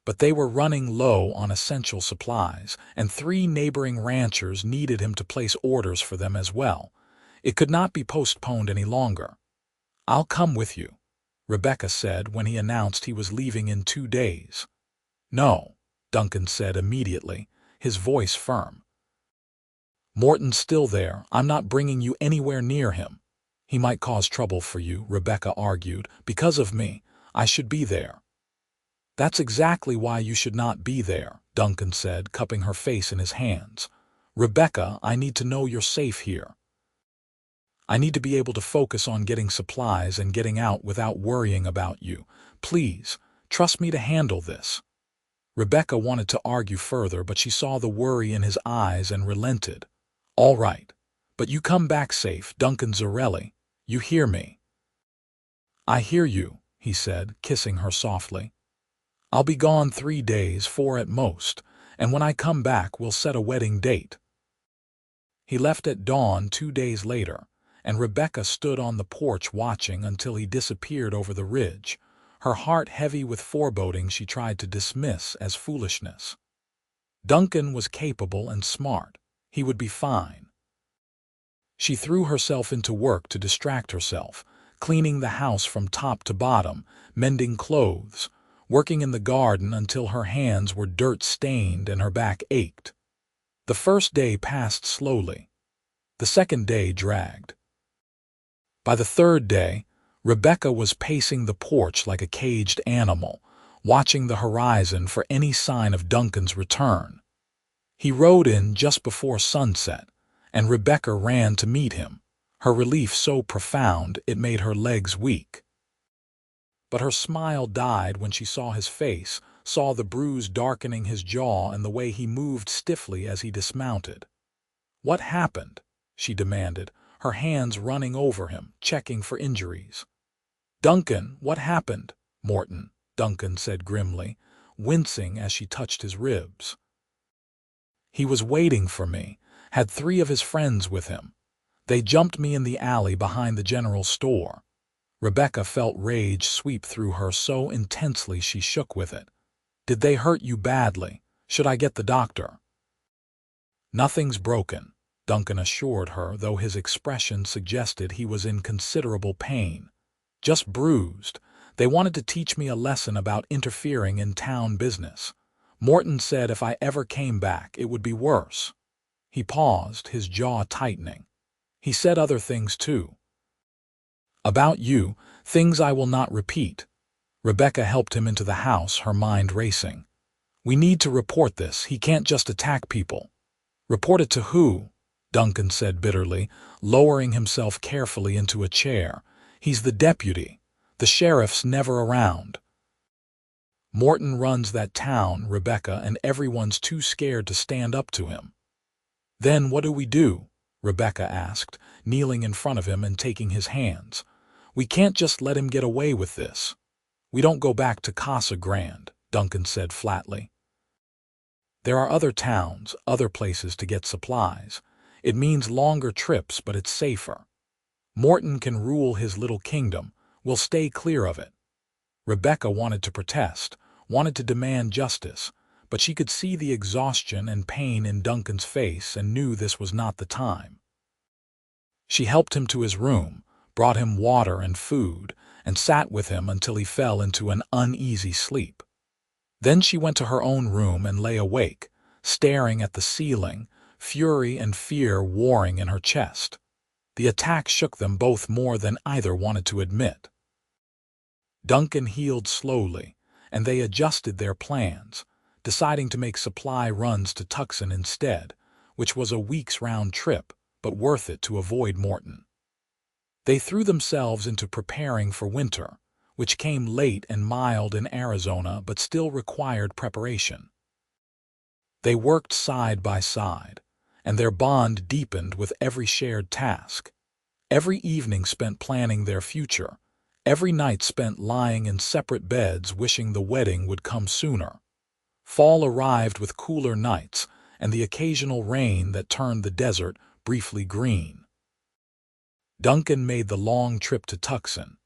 But they were running low on essential supplies, and 3 neighboring ranchers needed him to place orders for them as well. It could not be postponed any longer. "I'll come with you," Rebecca said when he announced he was leaving in 2 days. "No," Duncan said immediately, his voice firm. "Morton's still there. I'm not bringing you anywhere near him." "He might cause trouble for you," Rebecca argued. "Because of me, I should be there." That's exactly why you should not be there, Duncan said, cupping her face in his hands. Rebecca, I need to know you're safe here. I need to be able to focus on getting supplies and getting out without worrying about you. Please, trust me to handle this. Rebecca wanted to argue further, but she saw the worry in his eyes and relented. All right, but you come back safe, Duncan Zarelli. You hear me? I hear you, he said, kissing her softly. I'll be gone 3 days, 4 at most, and when I come back we'll set a wedding date. He left at dawn 2 days later, and Rebecca stood on the porch watching until he disappeared over the ridge, her heart heavy with foreboding she tried to dismiss as foolishness. Duncan was capable and smart. He would be fine. She threw herself into work to distract herself, cleaning the house from top to bottom, mending clothes, working in the garden until her hands were dirt-stained and her back ached. The first day passed slowly. The second day dragged. By the third day, Rebecca was pacing the porch like a caged animal, watching the horizon for any sign of Duncan's return. He rode in just before sunset, and Rebecca ran to meet him, her relief so profound it made her legs weak. But her smile died when she saw his face, saw the bruise darkening his jaw and the way he moved stiffly as he dismounted. "What happened?" she demanded, her hands running over him, checking for injuries. "Duncan, what happened?" "Morton," Duncan said grimly, wincing as she touched his ribs. "He was waiting for me, had 3 of his friends with him. They jumped me in the alley behind the general store." Rebecca felt rage sweep through her so intensely she shook with it. "Did they hurt you badly? Should I get the doctor?" "Nothing's broken," Duncan assured her, though his expression suggested he was in considerable pain. "Just bruised. They wanted to teach me a lesson about interfering in town business. Morton said if I ever came back, it would be worse." He paused, his jaw tightening. "He said other things too. About you, things I will not repeat." Rebecca helped him into the house, her mind racing. "We need to report this. He can't just attack people." "Report it to who?" Duncan said bitterly, lowering himself carefully into a chair. "He's the deputy. The sheriff's never around." "Morton runs that town, Rebecca, and everyone's too scared to stand up to him." "Then what do we do?" Rebecca asked, kneeling in front of him and taking his hands. "We can't just let him get away with this." "We don't go back to Casa Grande," Duncan said flatly. "There are other towns, other places to get supplies. It means longer trips, but it's safer. Morton can rule his little kingdom. We'll stay clear of it." Rebecca wanted to protest, wanted to demand justice, but she could see the exhaustion and pain in Duncan's face and knew this was not the time. She helped him to his room, brought him water and food, and sat with him until he fell into an uneasy sleep. Then she went to her own room and lay awake, staring at the ceiling, fury and fear warring in her chest. The attack shook them both more than either wanted to admit. Duncan healed slowly, and they adjusted their plans, deciding to make supply runs to Tucson instead, which was a week's round trip, but worth it to avoid Morton. They threw themselves into preparing for winter, which came late and mild in Arizona but still required preparation. They worked side by side, and their bond deepened with every shared task. Every evening spent planning their future, every night spent lying in separate beds wishing the wedding would come sooner. Fall arrived with cooler nights and the occasional rain that turned the desert briefly green. Duncan made the long trip to Tucson,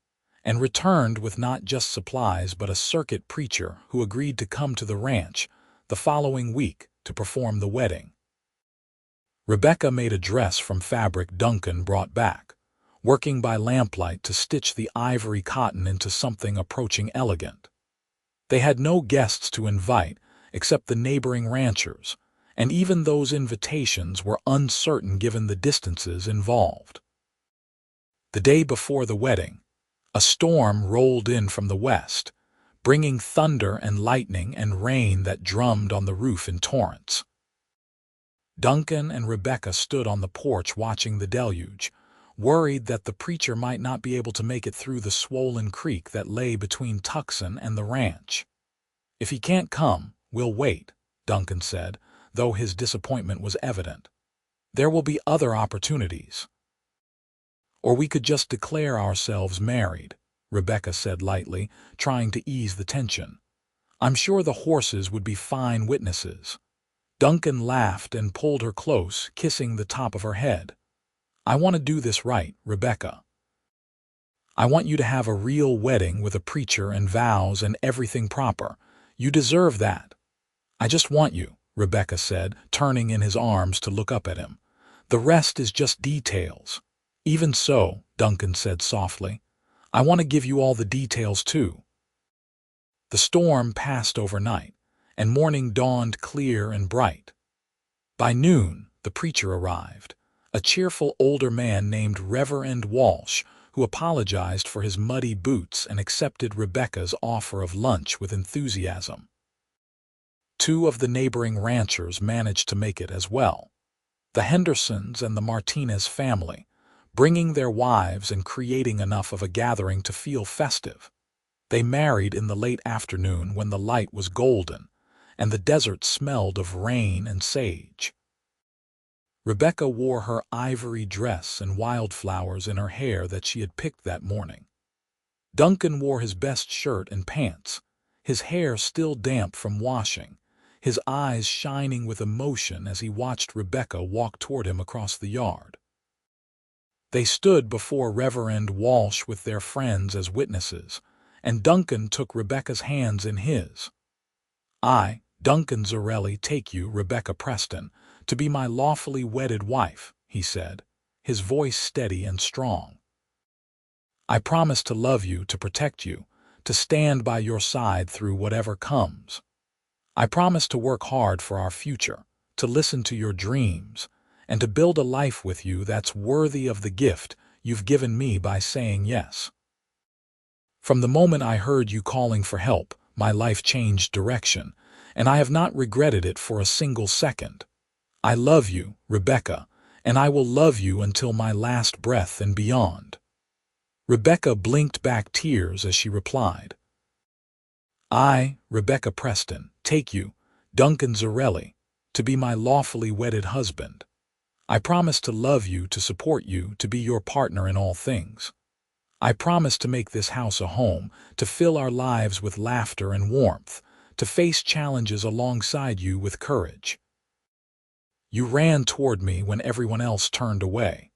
and returned with not just supplies but a circuit preacher who agreed to come to the ranch the following week to perform the wedding. Rebecca made a dress from fabric Duncan brought back, working by lamplight to stitch the ivory cotton into something approaching elegant. They had no guests to invite except the neighboring ranchers, and even those invitations were uncertain given the distances involved. The day before the wedding, a storm rolled in from the west, bringing thunder and lightning and rain that drummed on the roof in torrents. Duncan and Rebecca stood on the porch watching the deluge, worried that the preacher might not be able to make it through the swollen creek that lay between Tucson and the ranch. "If he can't come, we'll wait," Duncan said, though his disappointment was evident. "There will be other opportunities." "Or we could just declare ourselves married," Rebecca said lightly, trying to ease the tension. "I'm sure the horses would be fine witnesses." Duncan laughed and pulled her close, kissing the top of her head. "I want to do this right, Rebecca. I want you to have a real wedding with a preacher and vows and everything proper. You deserve that." "I just want you," Rebecca said, turning in his arms to look up at him. "The rest is just details." "Even so," Duncan said softly, "I want to give you all the details too." The storm passed overnight, and morning dawned clear and bright. By noon, the preacher arrived, a cheerful older man named Reverend Walsh, who apologized for his muddy boots and accepted Rebecca's offer of lunch with enthusiasm. Two of the neighboring ranchers managed to make it as well, the Hendersons and the Martinez family, bringing their wives and creating enough of a gathering to feel festive. They married in the late afternoon when the light was golden, and the desert smelled of rain and sage. Rebecca wore her ivory dress and wildflowers in her hair that she had picked that morning. Duncan wore his best shirt and pants, his hair still damp from washing, his eyes shining with emotion as he watched Rebecca walk toward him across the yard. They stood before Reverend Walsh with their friends as witnesses, and Duncan took Rebecca's hands in his. "I, Duncan Zarelli, take you, Rebecca Preston, to be my lawfully wedded wife," he said, his voice steady and strong. "I promise to love you, to protect you, to stand by your side through whatever comes. I promise to work hard for our future, to listen to your dreams, and to build a life with you that's worthy of the gift you've given me by saying yes. From the moment I heard you calling for help, my life changed direction, and I have not regretted it for a single second. I love you, Rebecca, and I will love you until my last breath and beyond." Rebecca blinked back tears as she replied, "I, Rebecca Preston, take you, Duncan Zarelli, to be my lawfully wedded husband. I promise to love you, to support you, to be your partner in all things. I promise to make this house a home, to fill our lives with laughter and warmth, to face challenges alongside you with courage. You ran toward me when everyone else turned away.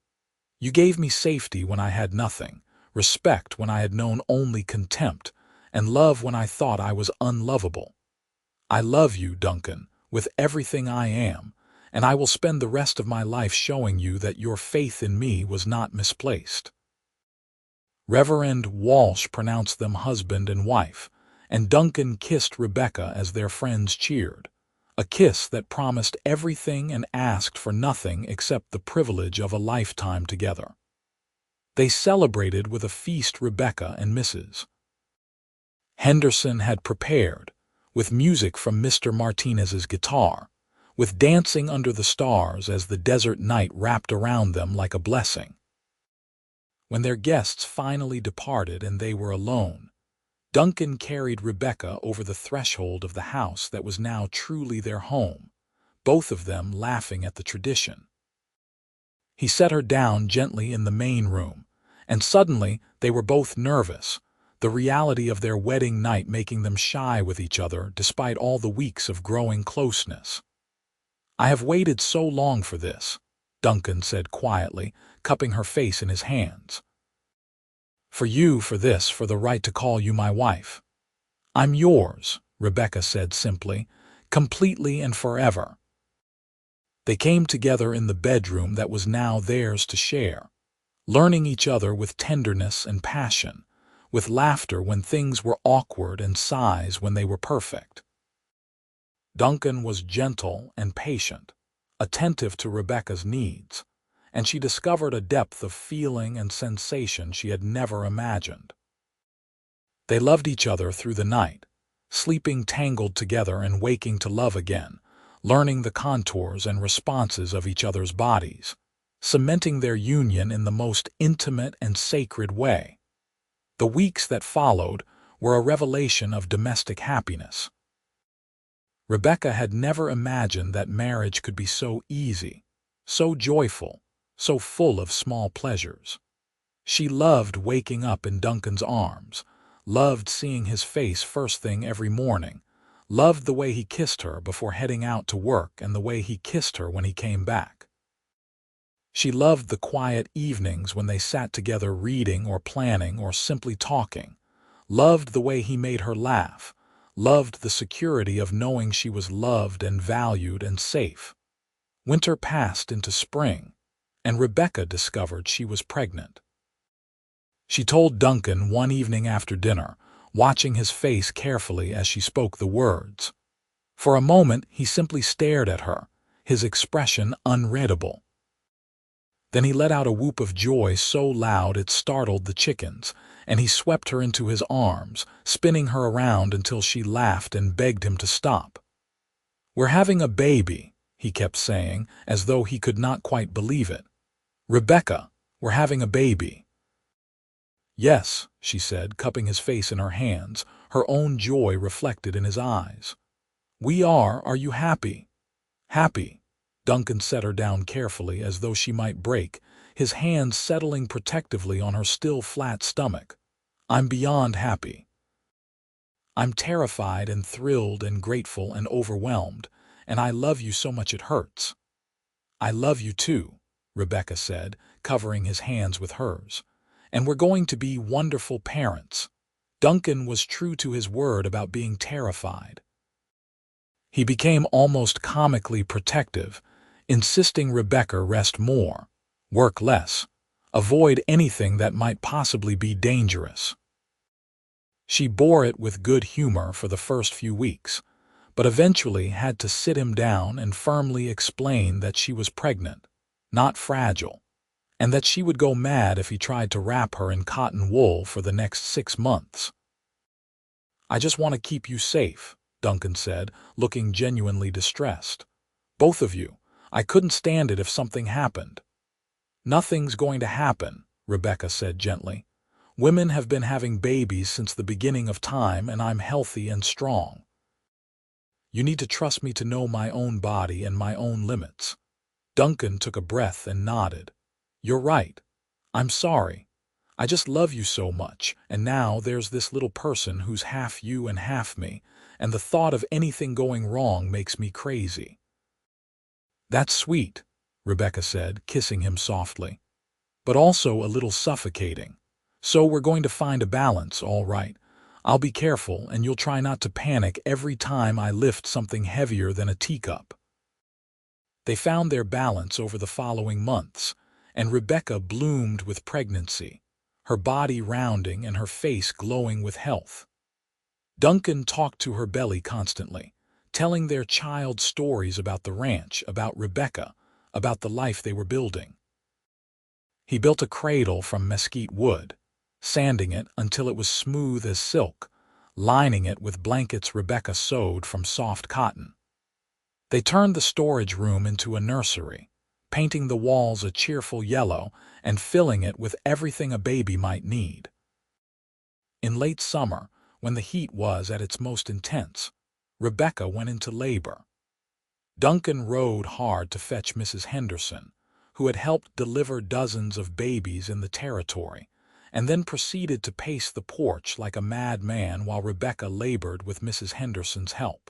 You gave me safety when I had nothing, respect when I had known only contempt, and love when I thought I was unlovable. I love you, Duncan, with everything I am, and I will spend the rest of my life showing you that your faith in me was not misplaced." Reverend Walsh pronounced them husband and wife, and Duncan kissed Rebecca as their friends cheered, a kiss that promised everything and asked for nothing except the privilege of a lifetime together. They celebrated with a feast Rebecca and Mrs. Henderson had prepared, with music from Mr. Martinez's guitar, with dancing under the stars as the desert night wrapped around them like a blessing. When their guests finally departed and they were alone, Duncan carried Rebecca over the threshold of the house that was now truly their home, both of them laughing at the tradition. He set her down gently in the main room, and suddenly they were both nervous, the reality of their wedding night making them shy with each other despite all the weeks of growing closeness. "I have waited so long for this," Duncan said quietly, cupping her face in his hands. "For you, for this, for the right to call you my wife." "I'm yours," Rebecca said simply, "completely and forever." They came together in the bedroom that was now theirs to share, learning each other with tenderness and passion, with laughter when things were awkward and sighs when they were perfect. Duncan was gentle and patient, attentive to Rebecca's needs, and she discovered a depth of feeling and sensation she had never imagined. They loved each other through the night, sleeping tangled together and waking to love again, learning the contours and responses of each other's bodies, cementing their union in the most intimate and sacred way. The weeks that followed were a revelation of domestic happiness. Rebecca had never imagined that marriage could be so easy, so joyful, so full of small pleasures. She loved waking up in Duncan's arms, loved seeing his face first thing every morning, loved the way he kissed her before heading out to work and the way he kissed her when he came back. She loved the quiet evenings when they sat together reading or planning or simply talking, loved the way he made her laugh, loved the security of knowing she was loved and valued and safe. Winter passed into spring, and Rebecca discovered she was pregnant. She told Duncan one evening after dinner, watching his face carefully as she spoke the words. For a moment he simply stared at her, his expression unreadable. Then he let out a whoop of joy so loud it startled the chickens, and he swept her into his arms, spinning her around until she laughed and begged him to stop. "We're having a baby," he kept saying, as though he could not quite believe it. "Rebecca, we're having a baby." "Yes," she said, cupping his face in her hands, her own joy reflected in his eyes. "We are you happy?" "Happy." Duncan set her down carefully as though she might break, his hands settling protectively on her still flat stomach. "I'm beyond happy. I'm terrified and thrilled and grateful and overwhelmed, and I love you so much it hurts." "I love you too," Rebecca said, covering his hands with hers. "And we're going to be wonderful parents." Duncan was true to his word about being terrified. He became almost comically protective, insisting Rebecca rest more, work less, avoid anything that might possibly be dangerous. She bore it with good humor for the first few weeks, but eventually had to sit him down and firmly explain that she was pregnant, not fragile, and that she would go mad if he tried to wrap her in cotton wool for the next 6 months. "I just want to keep you safe," Duncan said, looking genuinely distressed. "Both of you. I couldn't stand it if something happened." "Nothing's going to happen," Rebecca said gently. "Women have been having babies since the beginning of time, and I'm healthy and strong. You need to trust me to know my own body and my own limits." Duncan took a breath and nodded. "You're right. I'm sorry. I just love you so much, and now there's this little person who's half you and half me, and the thought of anything going wrong makes me crazy." "That's sweet," Rebecca said, kissing him softly, "but also a little suffocating. So we're going to find a balance, all right. I'll be careful, and you'll try not to panic every time I lift something heavier than a teacup." They found their balance over the following months, and Rebecca bloomed with pregnancy, her body rounding and her face glowing with health. Duncan talked to her belly constantly, telling their child stories about the ranch, about Rebecca, about the life they were building. He built a cradle from mesquite wood, sanding it until it was smooth as silk, lining it with blankets Rebecca sewed from soft cotton. They turned the storage room into a nursery, painting the walls a cheerful yellow and filling it with everything a baby might need. In late summer, when the heat was at its most intense, Rebecca went into labor. Duncan rode hard to fetch Mrs. Henderson, who had helped deliver dozens of babies in the territory, and then proceeded to pace the porch like a madman while Rebecca labored with Mrs. Henderson's help.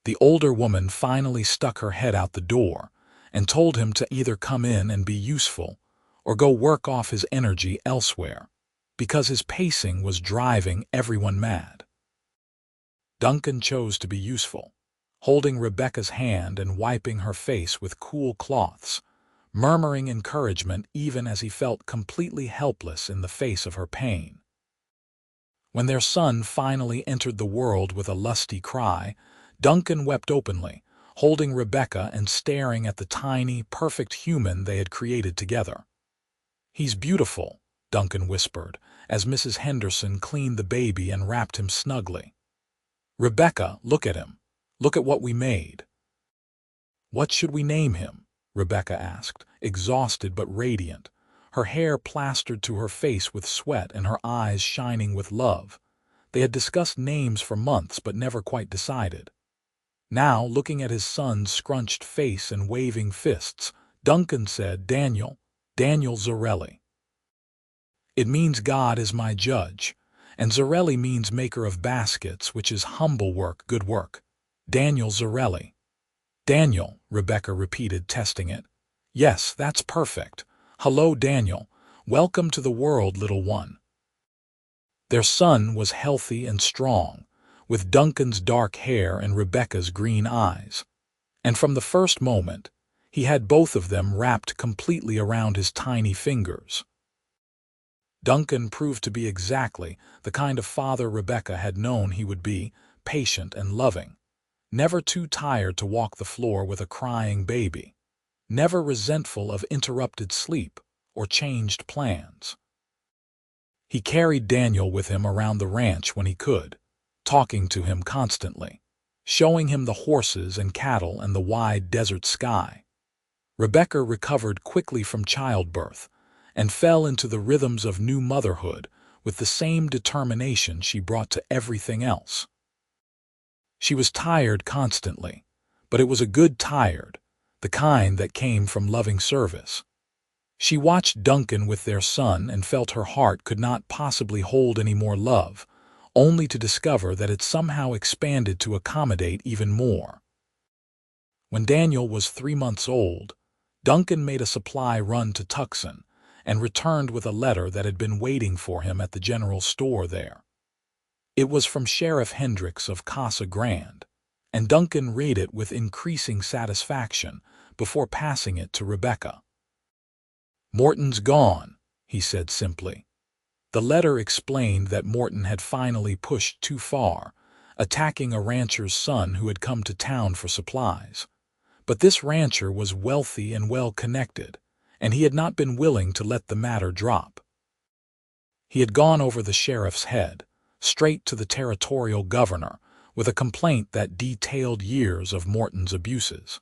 The older woman finally stuck her head out the door and told him to either come in and be useful or go work off his energy elsewhere, because his pacing was driving everyone mad. Duncan chose to be useful, holding Rebecca's hand and wiping her face with cool cloths, murmuring encouragement even as he felt completely helpless in the face of her pain. When their son finally entered the world with a lusty cry, Duncan wept openly, holding Rebecca and staring at the tiny, perfect human they had created together. "He's beautiful," Duncan whispered, as Mrs. Henderson cleaned the baby and wrapped him snugly. "Rebecca, look at him. Look at what we made." "What should we name him?" Rebecca asked, exhausted but radiant, her hair plastered to her face with sweat and her eyes shining with love. They had discussed names for months but never quite decided. Now, looking at his son's scrunched face and waving fists, Duncan said, Daniel Zarelli. "It means God is my judge, and Zarelli means maker of baskets, which is humble work, good work. Daniel Zarelli." "Daniel," Rebecca repeated, testing it. "Yes, that's perfect. Hello, Daniel. Welcome to the world, little one." Their son was healthy and strong, with Duncan's dark hair and Rebecca's green eyes. And from the first moment, he had both of them wrapped completely around his tiny fingers. Duncan proved to be exactly the kind of father Rebecca had known he would be, patient and loving, never too tired to walk the floor with a crying baby, never resentful of interrupted sleep or changed plans. He carried Daniel with him around the ranch when he could, talking to him constantly, showing him the horses and cattle and the wide desert sky. Rebecca recovered quickly from childbirth and fell into the rhythms of new motherhood with the same determination she brought to everything else. She was tired constantly, but it was a good tired, the kind that came from loving service. She watched Duncan with their son and felt her heart could not possibly hold any more love, only to discover that it somehow expanded to accommodate even more. When Daniel was 3 months old, Duncan made a supply run to Tucson and returned with a letter that had been waiting for him at the general store there. It was from Sheriff Hendricks of Casa Grande, and Duncan read it with increasing satisfaction before passing it to Rebecca. "Morton's gone," he said simply. The letter explained that Morton had finally pushed too far, attacking a rancher's son who had come to town for supplies. But this rancher was wealthy and well-connected, and he had not been willing to let the matter drop. He had gone over the sheriff's head, straight to the territorial governor, with a complaint that detailed years of Morton's abuses.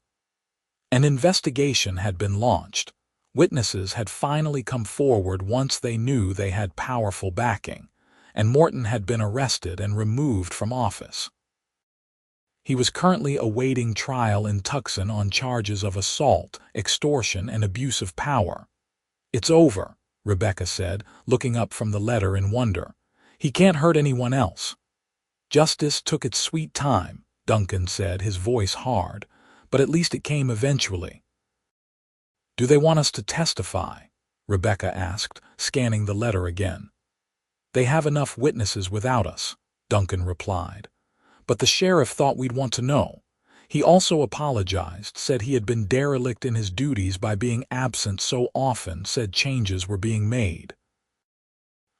An investigation had been launched. Witnesses had finally come forward once they knew they had powerful backing, and Morton had been arrested and removed from office. He was currently awaiting trial in Tucson on charges of assault, extortion, and abuse of power. "It's over," Rebecca said, looking up from the letter in wonder. "He can't hurt anyone else." "Justice took its sweet time," Duncan said, his voice hard, "but at least it came eventually." "Do they want us to testify?" Rebecca asked, scanning the letter again. "They have enough witnesses without us," Duncan replied. "But the sheriff thought we'd want to know. He also apologized, said he had been derelict in his duties by being absent so often, said changes were being made."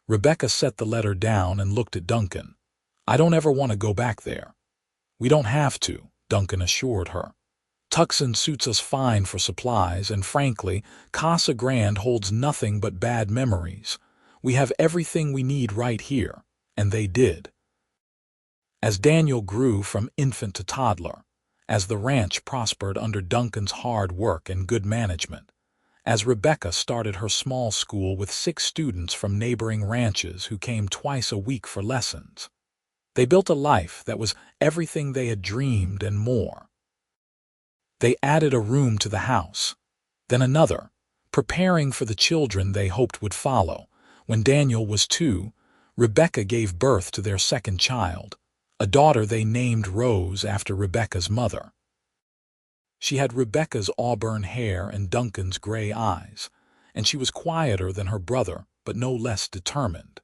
Rebecca set the letter down and looked at Duncan. "I don't ever want to go back there." "We don't have to," Duncan assured her. "Tucson suits us fine for supplies, and frankly, Casa Grande holds nothing but bad memories. We have everything we need right here," and they did. As Daniel grew from infant to toddler, as the ranch prospered under Duncan's hard work and good management, as Rebecca started her small school with 6 students from neighboring ranches who came twice a week for lessons, they built a life that was everything they had dreamed and more. They added a room to the house, then another, preparing for the children they hoped would follow. When Daniel was 2, Rebecca gave birth to their second child, a daughter they named Rose after Rebecca's mother. She had Rebecca's auburn hair and Duncan's gray eyes, and she was quieter than her brother, but no less determined.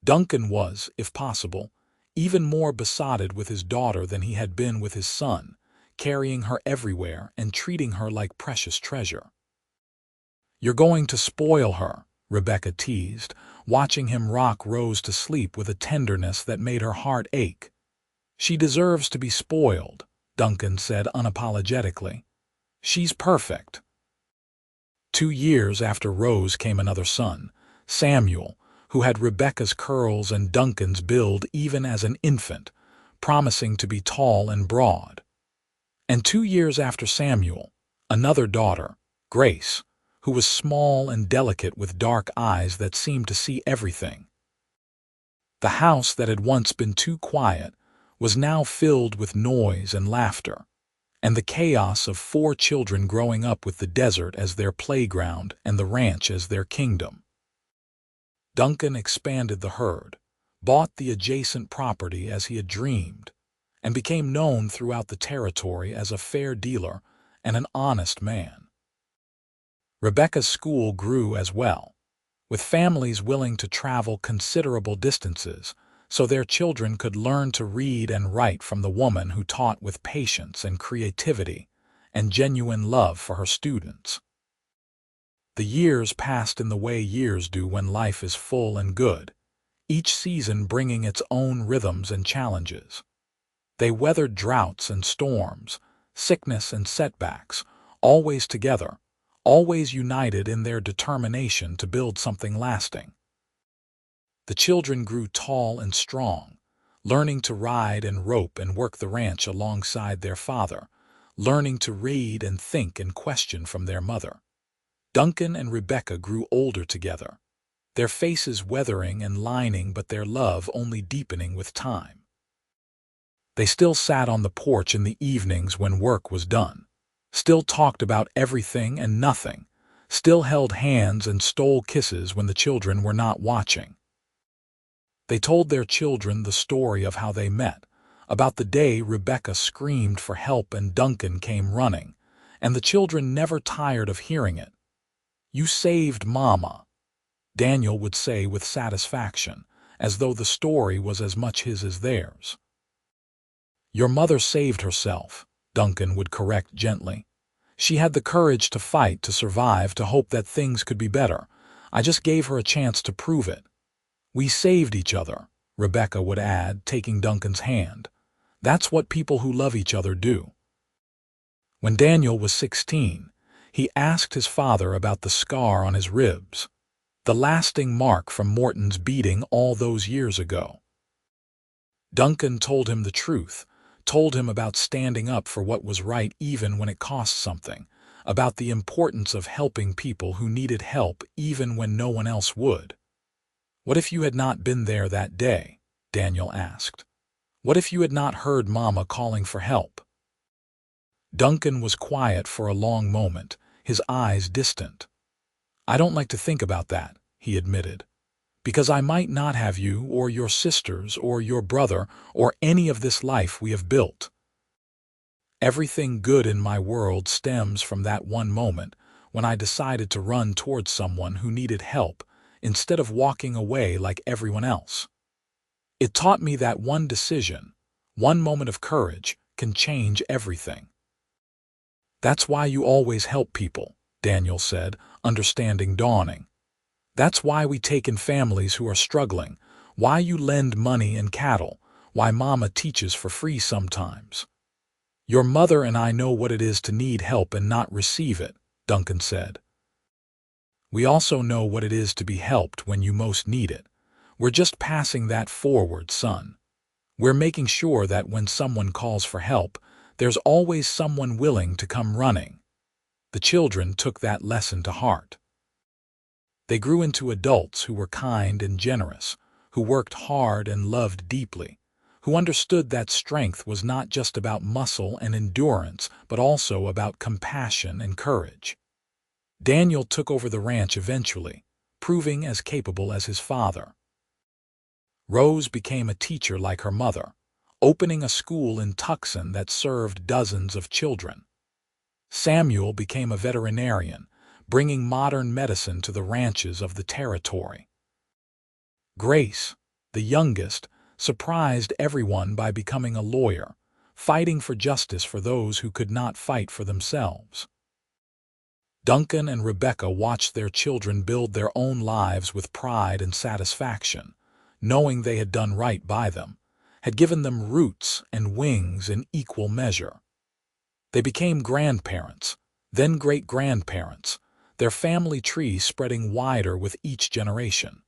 Duncan was, if possible, even more besotted with his daughter than he had been with his son, carrying her everywhere and treating her like precious treasure. "You're going to spoil her," Rebecca teased, watching him rock Rose to sleep with a tenderness that made her heart ache. "She deserves to be spoiled," Duncan said unapologetically. "She's perfect." 2 years after Rose came another son, Samuel, who had Rebecca's curls and Duncan's build even as an infant, promising to be tall and broad. And 2 years after Samuel, another daughter, Grace, who was small and delicate with dark eyes that seemed to see everything. The house that had once been too quiet was now filled with noise and laughter, and the chaos of 4 children growing up with the desert as their playground and the ranch as their kingdom. Duncan expanded the herd, bought the adjacent property as he had dreamed, and became known throughout the territory as a fair dealer and an honest man. Rebecca's school grew as well, with families willing to travel considerable distances so their children could learn to read and write from the woman who taught with patience and creativity and genuine love for her students. The years passed in the way years do when life is full and good, each season bringing its own rhythms and challenges. They weathered droughts and storms, sickness and setbacks, always together, always united in their determination to build something lasting. The children grew tall and strong, learning to ride and rope and work the ranch alongside their father, learning to read and think and question from their mother. Duncan and Rebecca grew older together, their faces weathering and lining but their love only deepening with time. They still sat on the porch in the evenings when work was done, still talked about everything and nothing, still held hands and stole kisses when the children were not watching. They told their children the story of how they met, about the day Rebecca screamed for help and Duncan came running, and the children never tired of hearing it. "You saved Mama," Daniel would say with satisfaction, as though the story was as much his as theirs. "Your mother saved herself," Duncan would correct gently. "She had the courage to fight, to survive, to hope that things could be better. I just gave her a chance to prove it." "We saved each other," Rebecca would add, taking Duncan's hand. "That's what people who love each other do." When Daniel was 16, he asked his father about the scar on his ribs, the lasting mark from Morton's beating all those years ago. Duncan told him the truth, told him about standing up for what was right even when it cost something, about the importance of helping people who needed help even when no one else would. "What if you had not been there that day?" Daniel asked. "What if you had not heard Mama calling for help?" Duncan was quiet for a long moment, his eyes distant. "I don't like to think about that," he admitted, "because I might not have you or your sisters or your brother or any of this life we have built. Everything good in my world stems from that one moment when I decided to run towards someone who needed help instead of walking away like everyone else. It taught me that one decision, one moment of courage, can change everything." "That's why you always help people," Daniel said, understanding dawning. "That's why we take in families who are struggling, why you lend money and cattle, why Mama teaches for free sometimes." "Your mother and I know what it is to need help and not receive it," Duncan said. "We also know what it is to be helped when you most need it. We're just passing that forward, son. We're making sure that when someone calls for help, there's always someone willing to come running." The children took that lesson to heart. They grew into adults who were kind and generous, who worked hard and loved deeply, who understood that strength was not just about muscle and endurance, but also about compassion and courage. Daniel took over the ranch eventually, proving as capable as his father. Rose became a teacher like her mother, opening a school in Tucson that served dozens of children. Samuel became a veterinarian, bringing modern medicine to the ranches of the territory. Grace, the youngest, surprised everyone by becoming a lawyer, fighting for justice for those who could not fight for themselves. Duncan and Rebecca watched their children build their own lives with pride and satisfaction, knowing they had done right by them, had given them roots and wings in equal measure. They became grandparents, then great-grandparents, their family tree spreading wider with each generation.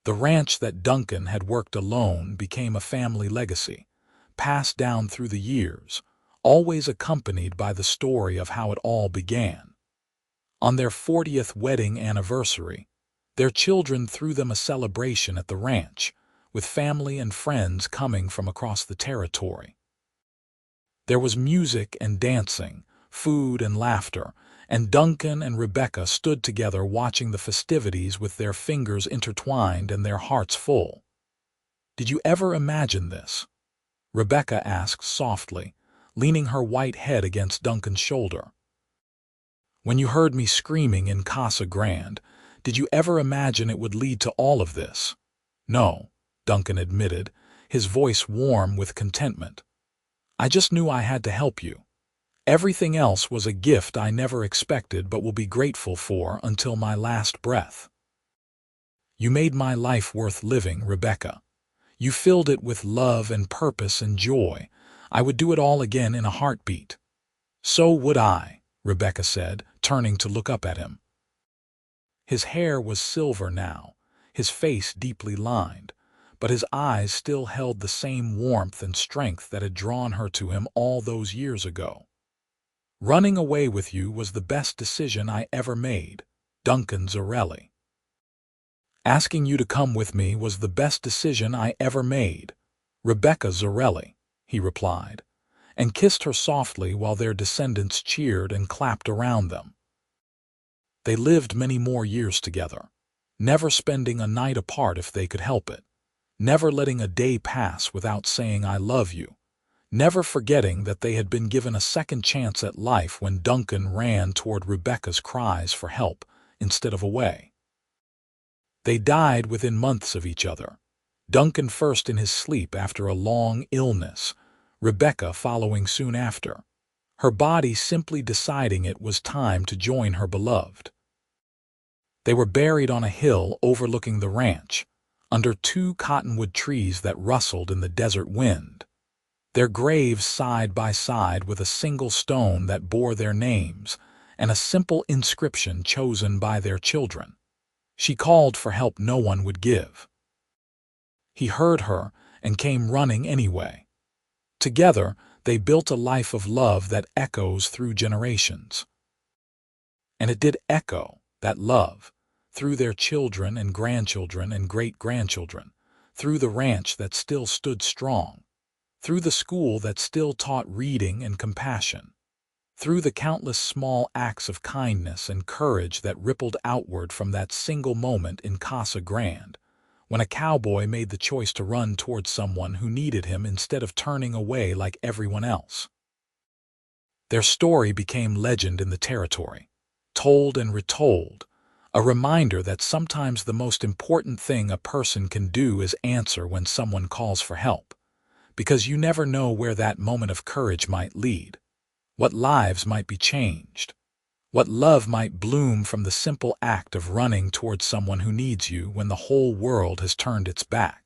The ranch that Duncan had worked alone became a family legacy, passed down through the years, always accompanied by the story of how it all began. On their 40th wedding anniversary, their children threw them a celebration at the ranch, with family and friends coming from across the territory. There was music and dancing, food and laughter, and Duncan and Rebecca stood together watching the festivities with their fingers intertwined and their hearts full. "Did you ever imagine this?" Rebecca asked softly, leaning her white head against Duncan's shoulder. "When you heard me screaming in Casa Grande, did you ever imagine it would lead to all of this?" "No," Duncan admitted, his voice warm with contentment. "I just knew I had to help you. Everything else was a gift I never expected but will be grateful for until my last breath." "You made my life worth living, Rebecca. You filled it with love and purpose and joy. I would do it all again in a heartbeat." "So would I," Rebecca said, turning to look up at him. His hair was silver now, his face deeply lined, but his eyes still held the same warmth and strength that had drawn her to him all those years ago. "Running away with you was the best decision I ever made, Duncan Zarelli. Asking you to come with me was the best decision I ever made, Rebecca Zarelli," he replied, and kissed her softly while their descendants cheered and clapped around them. They lived many more years together, never spending a night apart if they could help it, never letting a day pass without saying "I love you," never forgetting that they had been given a second chance at life when Duncan ran toward Rebecca's cries for help instead of away. They died within months of each other, Duncan first in his sleep after a long illness, Rebecca following soon after, her body simply deciding it was time to join her beloved. They were buried on a hill overlooking the ranch, under 2 cottonwood trees that rustled in the desert wind, their graves side by side with a single stone that bore their names and a simple inscription chosen by their children. She called for help no one would give. He heard her and came running anyway. Together, they built a life of love that echoes through generations. And it did echo, that love, through their children and grandchildren and great-grandchildren, through the ranch that still stood strong, through the school that still taught reading and compassion, through the countless small acts of kindness and courage that rippled outward from that single moment in Casa Grande, when a cowboy made the choice to run towards someone who needed him instead of turning away like everyone else. Their story became legend in the territory, told and retold, a reminder that sometimes the most important thing a person can do is answer when someone calls for help, because you never know where that moment of courage might lead, what lives might be changed, what love might bloom from the simple act of running towards someone who needs you when the whole world has turned its back.